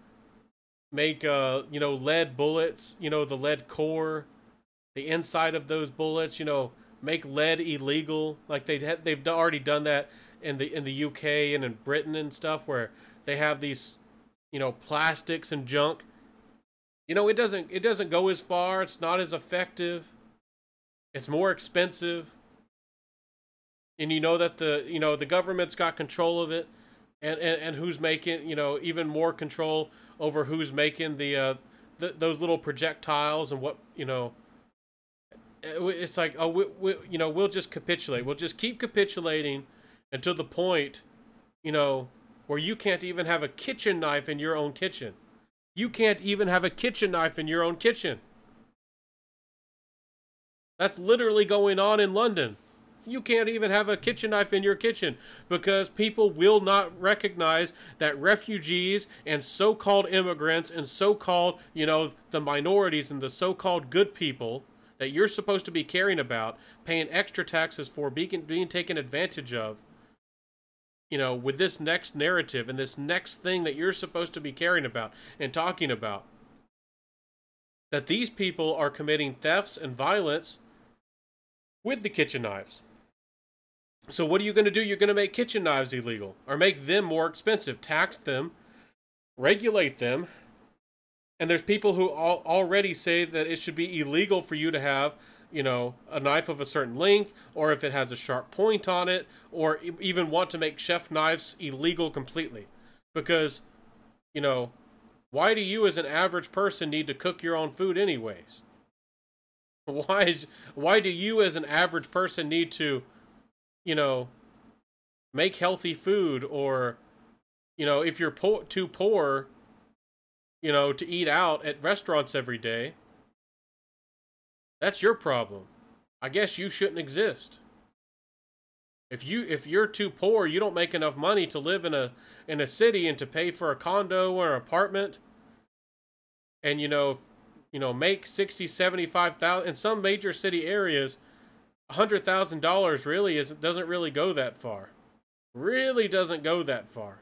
make, lead bullets, the lead core, the inside of those bullets, make lead illegal. Like they've already done that in the UK and in Britain and stuff, where they have these, plastics and junk. It doesn't go as far. It's not as effective. It's more expensive. And that the government's got control of it, and who's making, even more control over who's making those little projectiles and what, it's like, oh, we'll just capitulate. We'll just keep capitulating until the point, where you can't even have a kitchen knife in your own kitchen. You can't even have a kitchen knife in your own kitchen. That's literally going on in London. You can't even have a kitchen knife in your kitchen because people will not recognize that refugees and so-called immigrants and so-called, the minorities and the so-called good people that you're supposed to be caring about, paying extra taxes for, being taken advantage of, with this next narrative and this next thing that you're supposed to be caring about and talking about, that these people are committing thefts and violence with the kitchen knives. So what are you going to do? You're going to make kitchen knives illegal, or make them more expensive, tax them, regulate them. And there's people who already say that it should be illegal for you to have, a knife of a certain length, or if it has a sharp point on it, or even want to make chef knives illegal completely. Because, why do you as an average person need to cook your own food anyways? Why do you as an average person need to, make healthy food, or, if you're too poor, to eat out at restaurants every day? That's your problem. I guess you shouldn't exist. If you're too poor, you don't make enough money to live in a city and to pay for a condo or an apartment, and make 60, 75,000 in some major city areas, $100,000 really doesn't really go that far. Really doesn't go that far.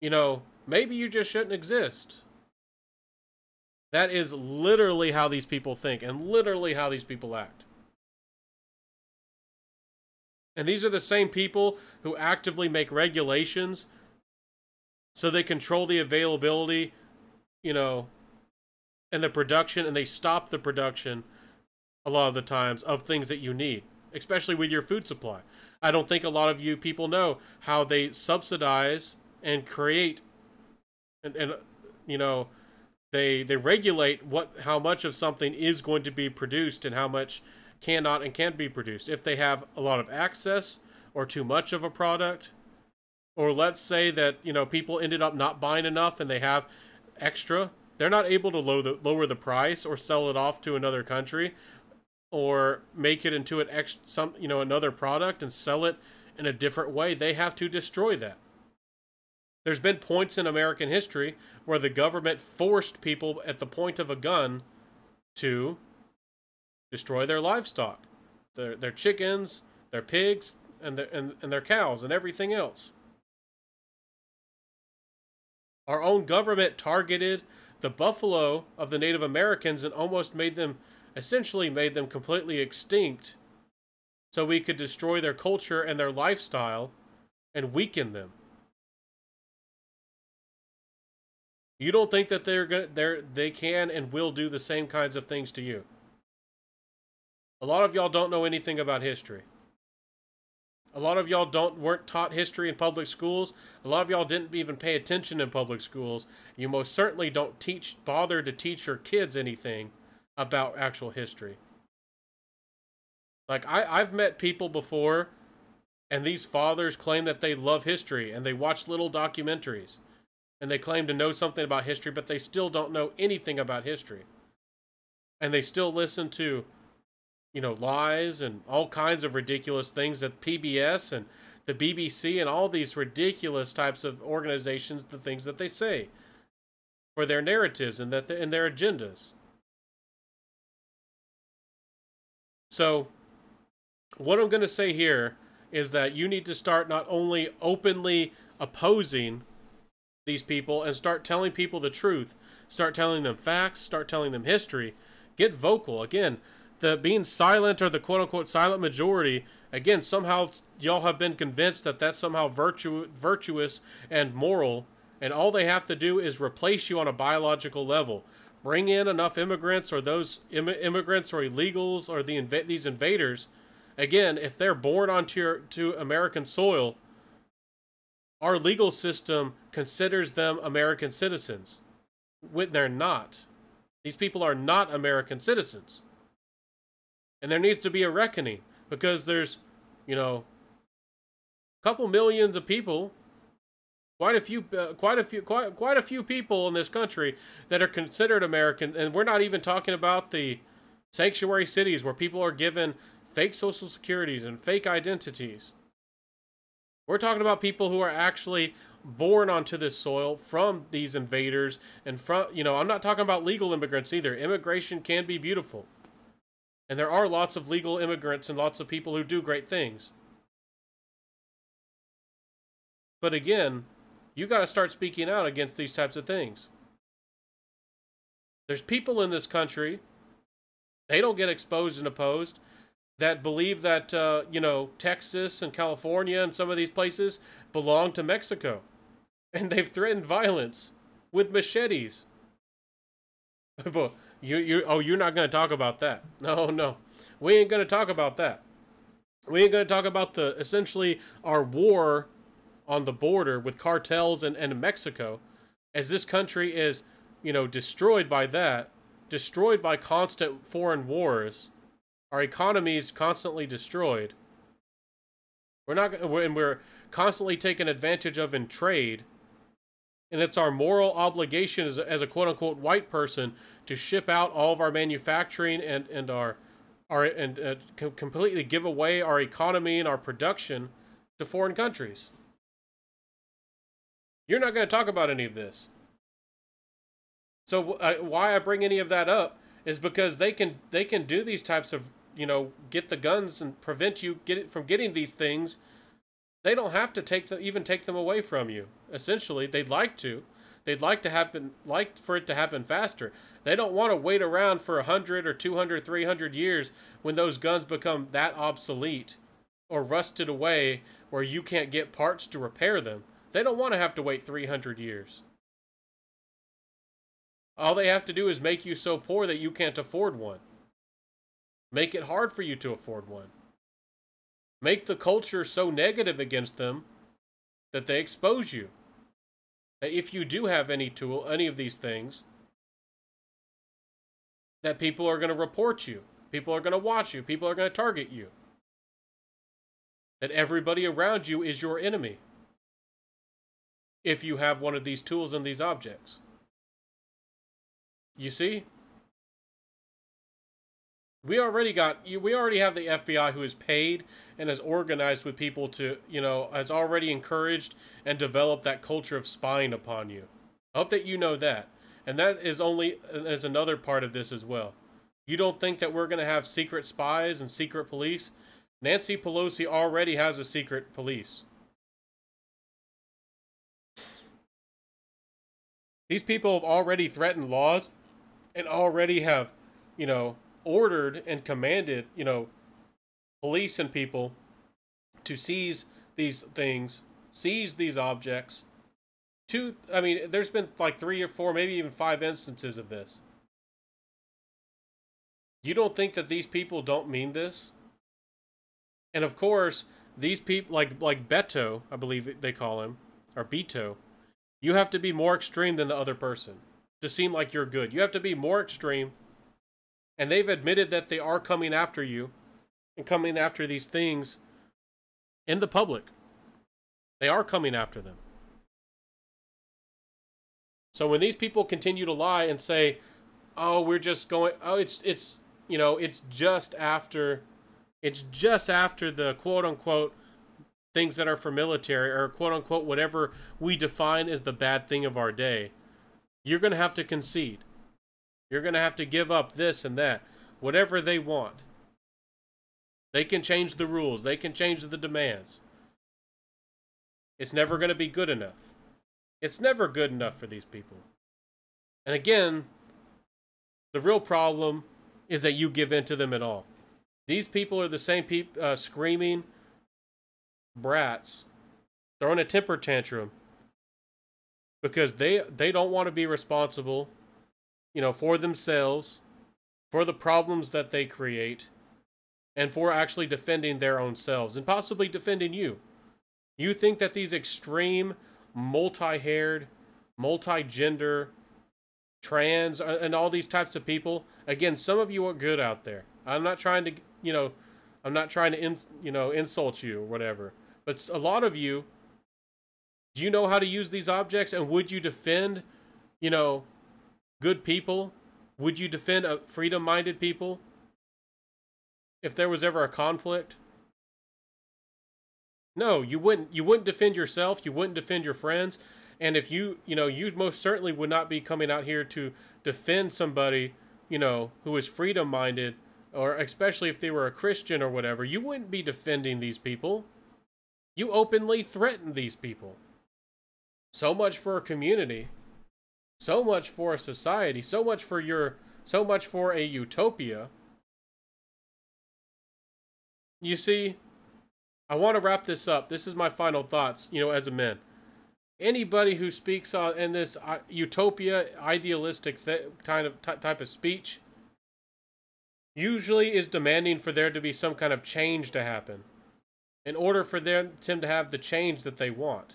Maybe you just shouldn't exist. That is literally how these people think and literally how these people act. And these are the same people who actively make regulations so they control the availability, you know, and the production, and they stop the production a lot of the times of things that you need, especially with your food supply. I don't think a lot of you people know how they subsidize and create and you know, they regulate how much of something is going to be produced and how much cannot and can't be produced. If they have a lot of access or too much of a product, or let's say that, you know, people ended up not buying enough and they have extra, they're not able to lower the price or sell it off to another country or make it into another product and sell it in a different way. They have to destroy that. There's been points in American history where the government forced people at the point of a gun to destroy their livestock, their chickens, their pigs, and their cows and everything else. Our own government targeted the buffalo of the Native Americans and almost essentially made them completely extinct so we could destroy their culture and their lifestyle and weaken them. You don't think that they can and will do the same kinds of things to you? A lot of y'all don't know anything about history. A lot of y'all weren't taught history in public schools. A lot of y'all didn't even pay attention in public schools. You most certainly don't bother to teach your kids anything about actual history. Like, I've met people before, and these fathers claim that they love history, and they watch little documentaries, and they claim to know something about history, but they still don't know anything about history. And they still listen to, you know, lies and all kinds of ridiculous things that PBS and the BBC and all these ridiculous types of organizations, the things that they say for their narratives and their agendas. So what I'm going to say here is that you need to start not only openly opposing these people and start telling people the truth, start telling them facts, start telling them history, get vocal. Again, the being silent, or the quote-unquote silent majority, again, somehow y'all have been convinced that that's somehow virtuous and moral, and all they have to do is replace you on a biological level. Bring in enough immigrants, or those immigrants or illegals or these invaders. Again, if they're born onto American soil, our legal system considers them American citizens. When they're not. These people are not American citizens. And there needs to be a reckoning, because there's, you know, a couple millions of people, quite a few people in this country that are considered American, and we're not even talking about the sanctuary cities where people are given fake social securities and fake identities. We're talking about people who are actually born onto this soil from these invaders, and from, you know, I'm not talking about legal immigrants either. Immigration can be beautiful. And there are lots of legal immigrants and lots of people who do great things. But again, you got to start speaking out against these types of things. There's people in this country, they don't get exposed and opposed, that believe that, you know, Texas and California and some of these places belong to Mexico. And they've threatened violence with machetes. You're not going to talk about that. No. We ain't going to talk about that. We ain't going to talk about essentially our war on the border with cartels and Mexico, as this country is, you know, destroyed by that, destroyed by constant foreign wars. Our economy is constantly destroyed. We're constantly taken advantage of in trade. And it's our moral obligation as a quote-unquote white person to ship out all of our manufacturing and completely give away our economy and our production to foreign countries. You're not going to talk about any of this. So why I bring any of that up is because they can do these types of, you know, get the guns and prevent you from getting these things. They don't have to even take them away from you. Essentially, they'd like to. They'd like for it to happen faster. They don't want to wait around for 100 or 200, 300 years when those guns become that obsolete, or rusted away where you can't get parts to repair them. They don't want to have to wait 300 years. All they have to do is make you so poor that you can't afford one. Make it hard for you to afford one. Make the culture so negative against them that they expose you. That if you do have any of these things, that people are going to report you. People are going to watch you. People are going to target you. That everybody around you is your enemy if you have one of these tools and these objects. You see? We already have the FBI who is paid and is organized with people to, has already encouraged and developed that culture of spying upon you. I hope that you know that. And that is another part of this as well. You don't think that we're going to have secret spies and secret police? Nancy Pelosi already has a secret police. These people have already threatened laws and already have, ordered and commanded, police and people to seize these things, seize these objects. There's been like 3 or 4, maybe even 5 instances of this. You don't think that these people don't mean this? And of course, these people, like Beto, I believe they call him, or Beto, you have to be more extreme than the other person to seem like you're good. You have to be more extreme. And they've admitted that they are coming after you and coming after these things in the public. They are coming after them. So when these people continue to lie and say, "Oh, we're just going," it's just after the quote unquote things that are for military, or quote unquote whatever we define as the bad thing of our day, you're going to have to concede. You're going to have to give up this and that, whatever they want. They can change the rules. They can change the demands. It's never going to be good enough. It's never good enough for these people. And again, the real problem is that you give in to them at all. These people are the same people screaming brats, throwing a temper tantrum because they don't want to be responsible, for themselves, for the problems that they create, and for actually defending their own selves and possibly defending you. You think that these extreme, multi-haired, multi-gender, trans, and all these types of people, again, some of you are good out there. I'm not trying to, insult you or whatever. But a lot of you, do you know how to use these objects? And would you defend, good people? Would you defend freedom-minded people if there was ever a conflict? No, you wouldn't. You wouldn't defend yourself. You wouldn't defend your friends. And if you most certainly would not be coming out here to defend somebody, who is freedom-minded, or especially if they were a Christian or whatever. You wouldn't be defending these people. You openly threaten these people. So much for a community. So much for a society. So much for a utopia. You see, I want to wrap this up. This is my final thoughts, as a man. Anybody who speaks in this utopia, idealistic type of speech, usually is demanding for there to be some kind of change to happen, in order for them to have the change that they want.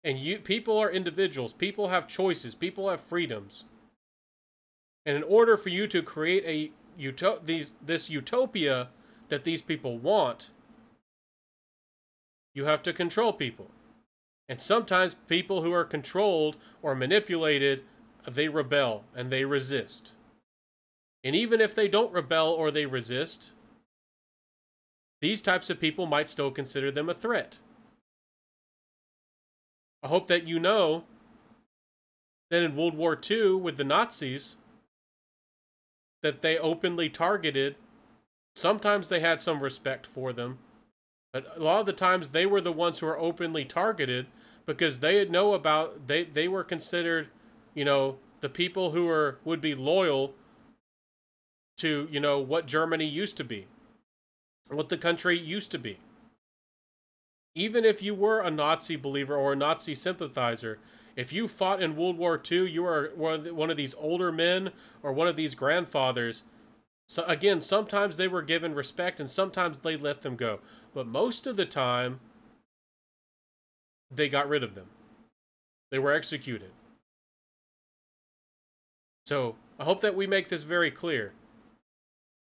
And people are individuals. People have choices. People have freedoms. And in order for you to create this utopia that these people want, you have to control people. And sometimes people who are controlled or manipulated, they rebel and they resist. And even if they don't rebel or they resist, these types of people might still consider them a threat. I hope that you know that in World War II with the Nazis, that they openly targeted, sometimes they had some respect for them, but a lot of the times they were the ones who were openly targeted because they know about, they were considered, the people who would be loyal to, what Germany used to be, what the country used to be. Even if you were a Nazi believer or a Nazi sympathizer, if you fought in World War II, you are one of these older men or one of these grandfathers. So again, sometimes they were given respect and sometimes they let them go. But most of the time, they got rid of them. They were executed. So I hope that we make this very clear.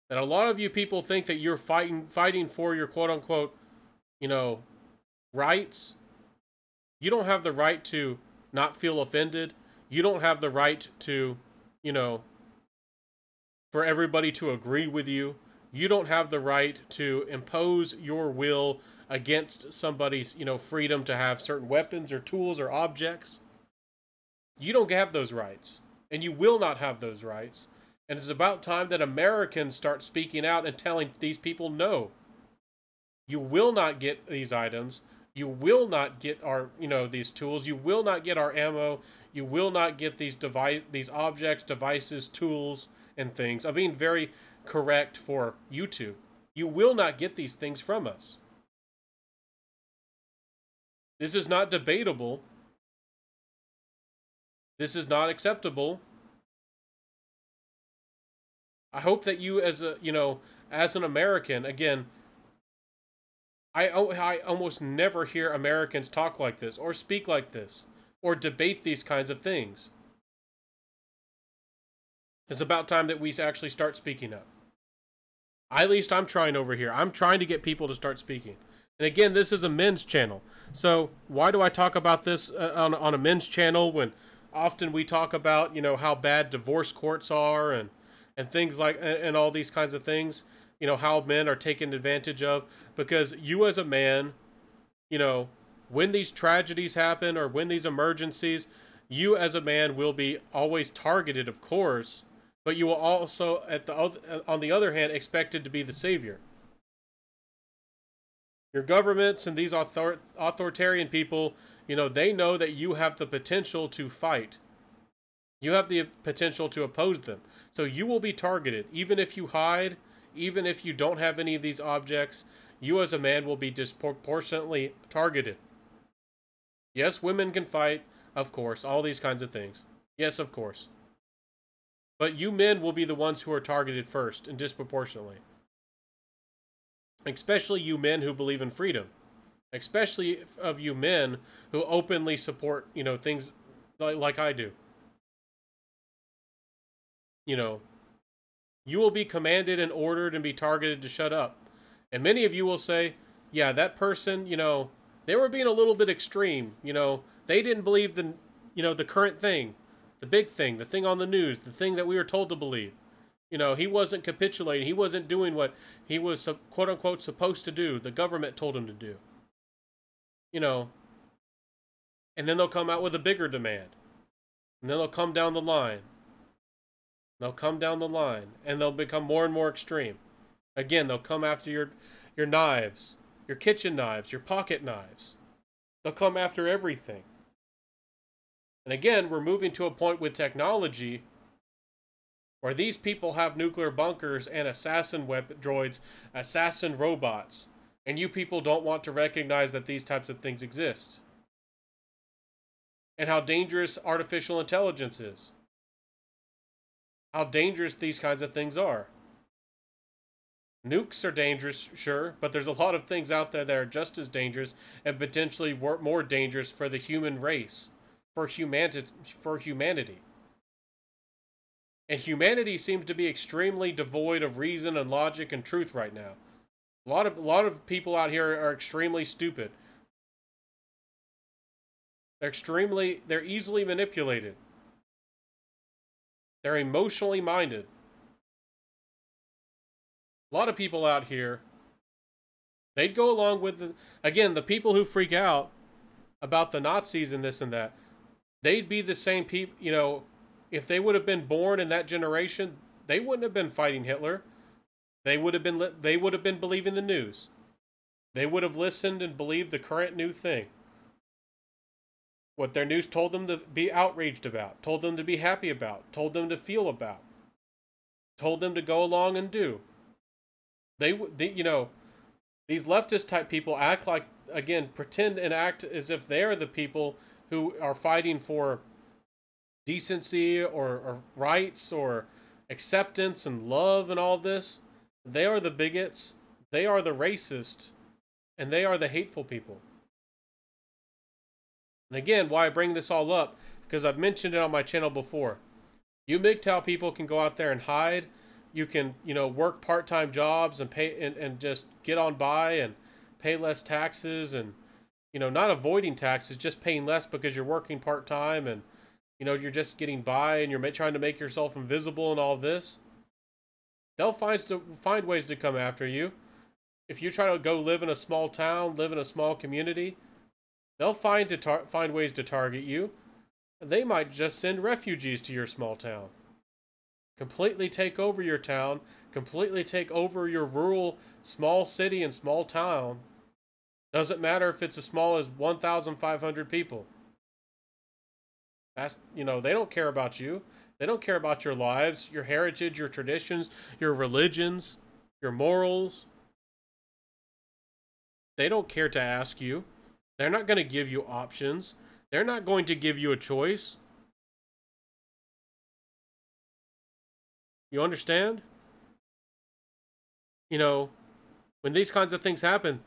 That a lot of you people think that you're fighting for your quote-unquote, rights. You don't have the right to not feel offended. You don't have the right to, for everybody to agree with you. You don't have the right to impose your will against somebody's, freedom to have certain weapons or tools or objects. You don't have those rights. And you will not have those rights. And it's about time that Americans start speaking out and telling these people no. You will not get these items. You will not get our, these tools. You will not get our ammo. You will not get these objects, devices, tools, and things. I'm being very correct for YouTube. You will not get these things from us. This is not debatable. This is not acceptable. I hope that you as an American, again, I almost never hear Americans talk like this or speak like this or debate these kinds of things. It's about time that we actually start speaking up. At least I'm trying over here. I'm trying to get people to start speaking. And again, this is a men's channel. So why do I talk about this on a men's channel when often we talk about, how bad divorce courts are and things like, and all these kinds of things, how men are taken advantage of? Because you as a man, when these tragedies happen or when these emergencies, you as a man will be always targeted, of course, but you will also, on the other hand, expected to be the savior. Your governments and these authoritarian people, they know that you have the potential to fight. You have the potential to oppose them. So you will be targeted. Even if you hide, even if you don't have any of these objects, you as a man will be disproportionately targeted. Yes, women can fight, of course, all these kinds of things. Yes, of course. But you men will be the ones who are targeted first and disproportionately. Especially you men who believe in freedom. Especially of you men who openly support, things like I do. You will be commanded and ordered and be targeted to shut up. And many of you will say, yeah, that person, they were being a little bit extreme. They didn't believe the current thing, the big thing, the thing on the news, the thing that we were told to believe. He wasn't capitulating. He wasn't doing what he was, quote unquote, supposed to do. The government told him to do. And then they'll come out with a bigger demand. And then they'll come down the line. They'll come down the line, and they'll become more and more extreme. Again, they'll come after your knives, your kitchen knives, your pocket knives. They'll come after everything. And again, we're moving to a point with technology where these people have nuclear bunkers and assassin weapon droids, assassin robots, and you people don't want to recognize that these types of things exist. And how dangerous artificial intelligence is. How dangerous these kinds of things are. Nukes are dangerous, sure, but there's a lot of things out there that are just as dangerous and potentially more dangerous for the human race, for humanity. And humanity seems to be extremely devoid of reason and logic and truth right now. A lot of people out here are extremely stupid. They're easily manipulated. They're emotionally minded. A lot of people out here, they'd go along with the people who freak out about the Nazis and this and that. They'd be the same people, if they would have been born in that generation, they wouldn't have been fighting Hitler. They would have been believing the news. They would have listened and believed the current new thing. What their news told them to be outraged about, told them to be happy about, told them to feel about, told them to go along and do. These leftist type people act like again, pretend and act as if they're the people who are fighting for decency or rights or acceptance and love and all this. They are the bigots, they are the racist, and they are the hateful people. And again, why I bring this all up, because I've mentioned it on my channel before. You MGTOW people can go out there and hide. You can, work part-time jobs and pay and just get on by and pay less taxes and, not avoiding taxes, just paying less because you're working part-time and, you're just getting by and you're trying to make yourself invisible and all this. They'll find ways to come after you. If you try to go live in a small town, live in a small community, they'll find ways to target you. They might just send refugees to your small town. Completely take over your town, completely take over your rural small city and small town. Doesn't matter if it's as small as 1,500 people. That's, they don't care about you. They don't care about your lives, your heritage, your traditions, your religions, your morals. They don't care to ask you. They're not going to give you options. They're not going to give you a choice. You understand? When these kinds of things happen,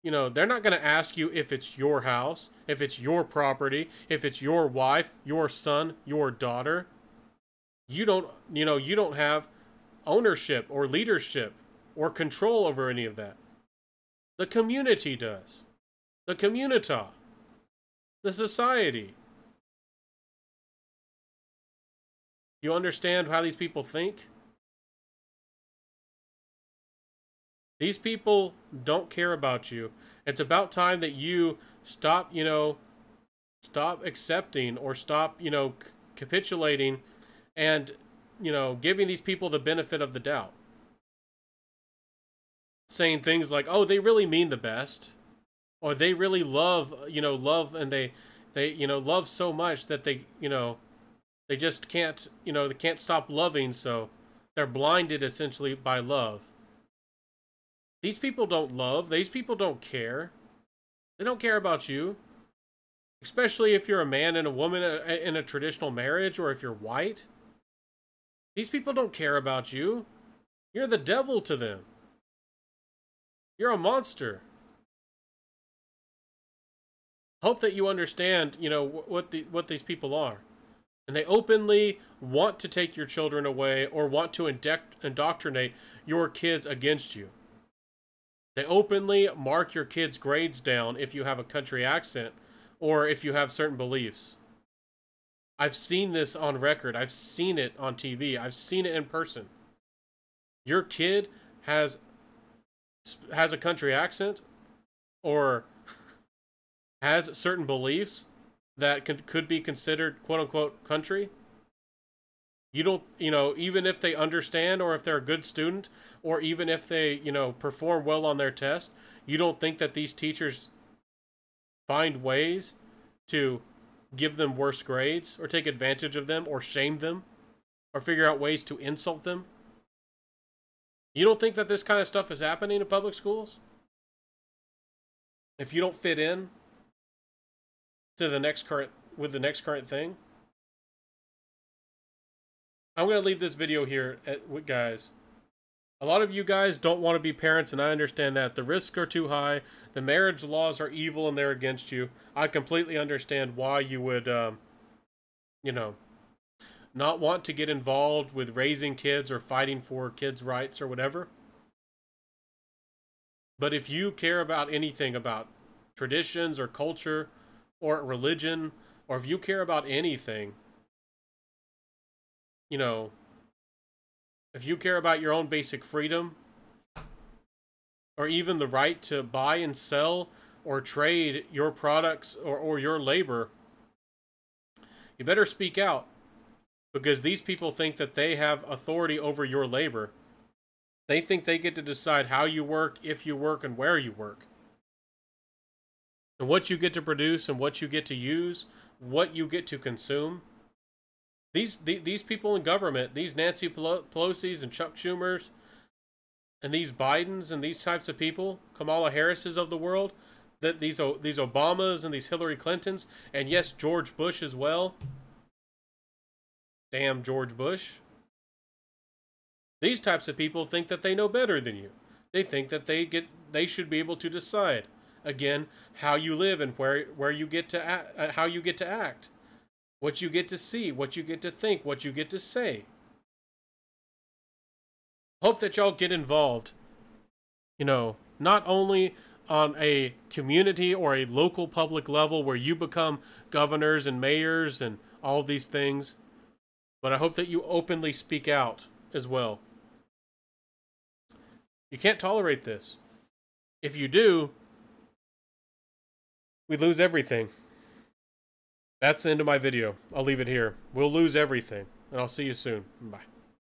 they're not going to ask you if it's your house, if it's your property, if it's your wife, your son, your daughter. You don't have ownership or leadership or control over any of that. The community does. The communita. The society. You understand how these people think? These people don't care about you. It's about time that you stop, stop accepting or stop, capitulating and, giving these people the benefit of the doubt. Saying things like, oh, they really mean the best. Or they really love, and they love so much that they, they just can't, they can't stop loving, so they're blinded essentially by love. These people don't love. These people don't care. They don't care about you. Especially if you're a man and a woman in a traditional marriage, or if you're white. These people don't care about you. You're the devil to them. You're a monster. Hope that you understand, what these people are. And they openly want to take your children away or want to indoctrinate your kids against you. They openly mark your kids' grades down if you have a country accent or if you have certain beliefs. I've seen this on record. I've seen it on TV. I've seen it in person. Your kid has a country accent or has certain beliefs that could be considered quote-unquote country. You don't, even if they understand or if they're a good student or even if they, perform well on their test, you don't think that these teachers find ways to give them worse grades or take advantage of them or shame them or figure out ways to insult them? You don't think that this kind of stuff is happening in public schools? If you don't fit in to the next current thing? I'm going to leave this video here, guys. A lot of you guys don't want to be parents, and I understand that. The risks are too high. The marriage laws are evil, and they're against you. I completely understand why you would, not want to get involved with raising kids or fighting for kids' rights or whatever. But if you care about anything about traditions or culture or religion, or if you care about anything, if you care about your own basic freedom, or even the right to buy and sell or trade your products or your labor, you better speak out, because these people think that they have authority over your labor. They think they get to decide how you work, if you work, and where you work. And what you get to produce and what you get to use, what you get to consume. These people in government, these Nancy Pelosi's and Chuck Schumer's, and these Bidens and these types of people, Kamala Harris's of the world, that these Obamas and these Hillary Clintons, and yes, George Bush as well. Damn George Bush. These types of people think that they know better than you. They think that they should be able to decide, again, how you live and where you get to act, how you get to act, what you get to see, what you get to think, what you get to say. Hope that y'all get involved, you know, not only on a community or a local public level where you become governors and mayors and all these things, but I hope that you openly speak out as well. You can't tolerate this. If you do, we lose everything. That's the end of my video. I'll leave it here. We'll lose everything, and I'll see you soon. Bye.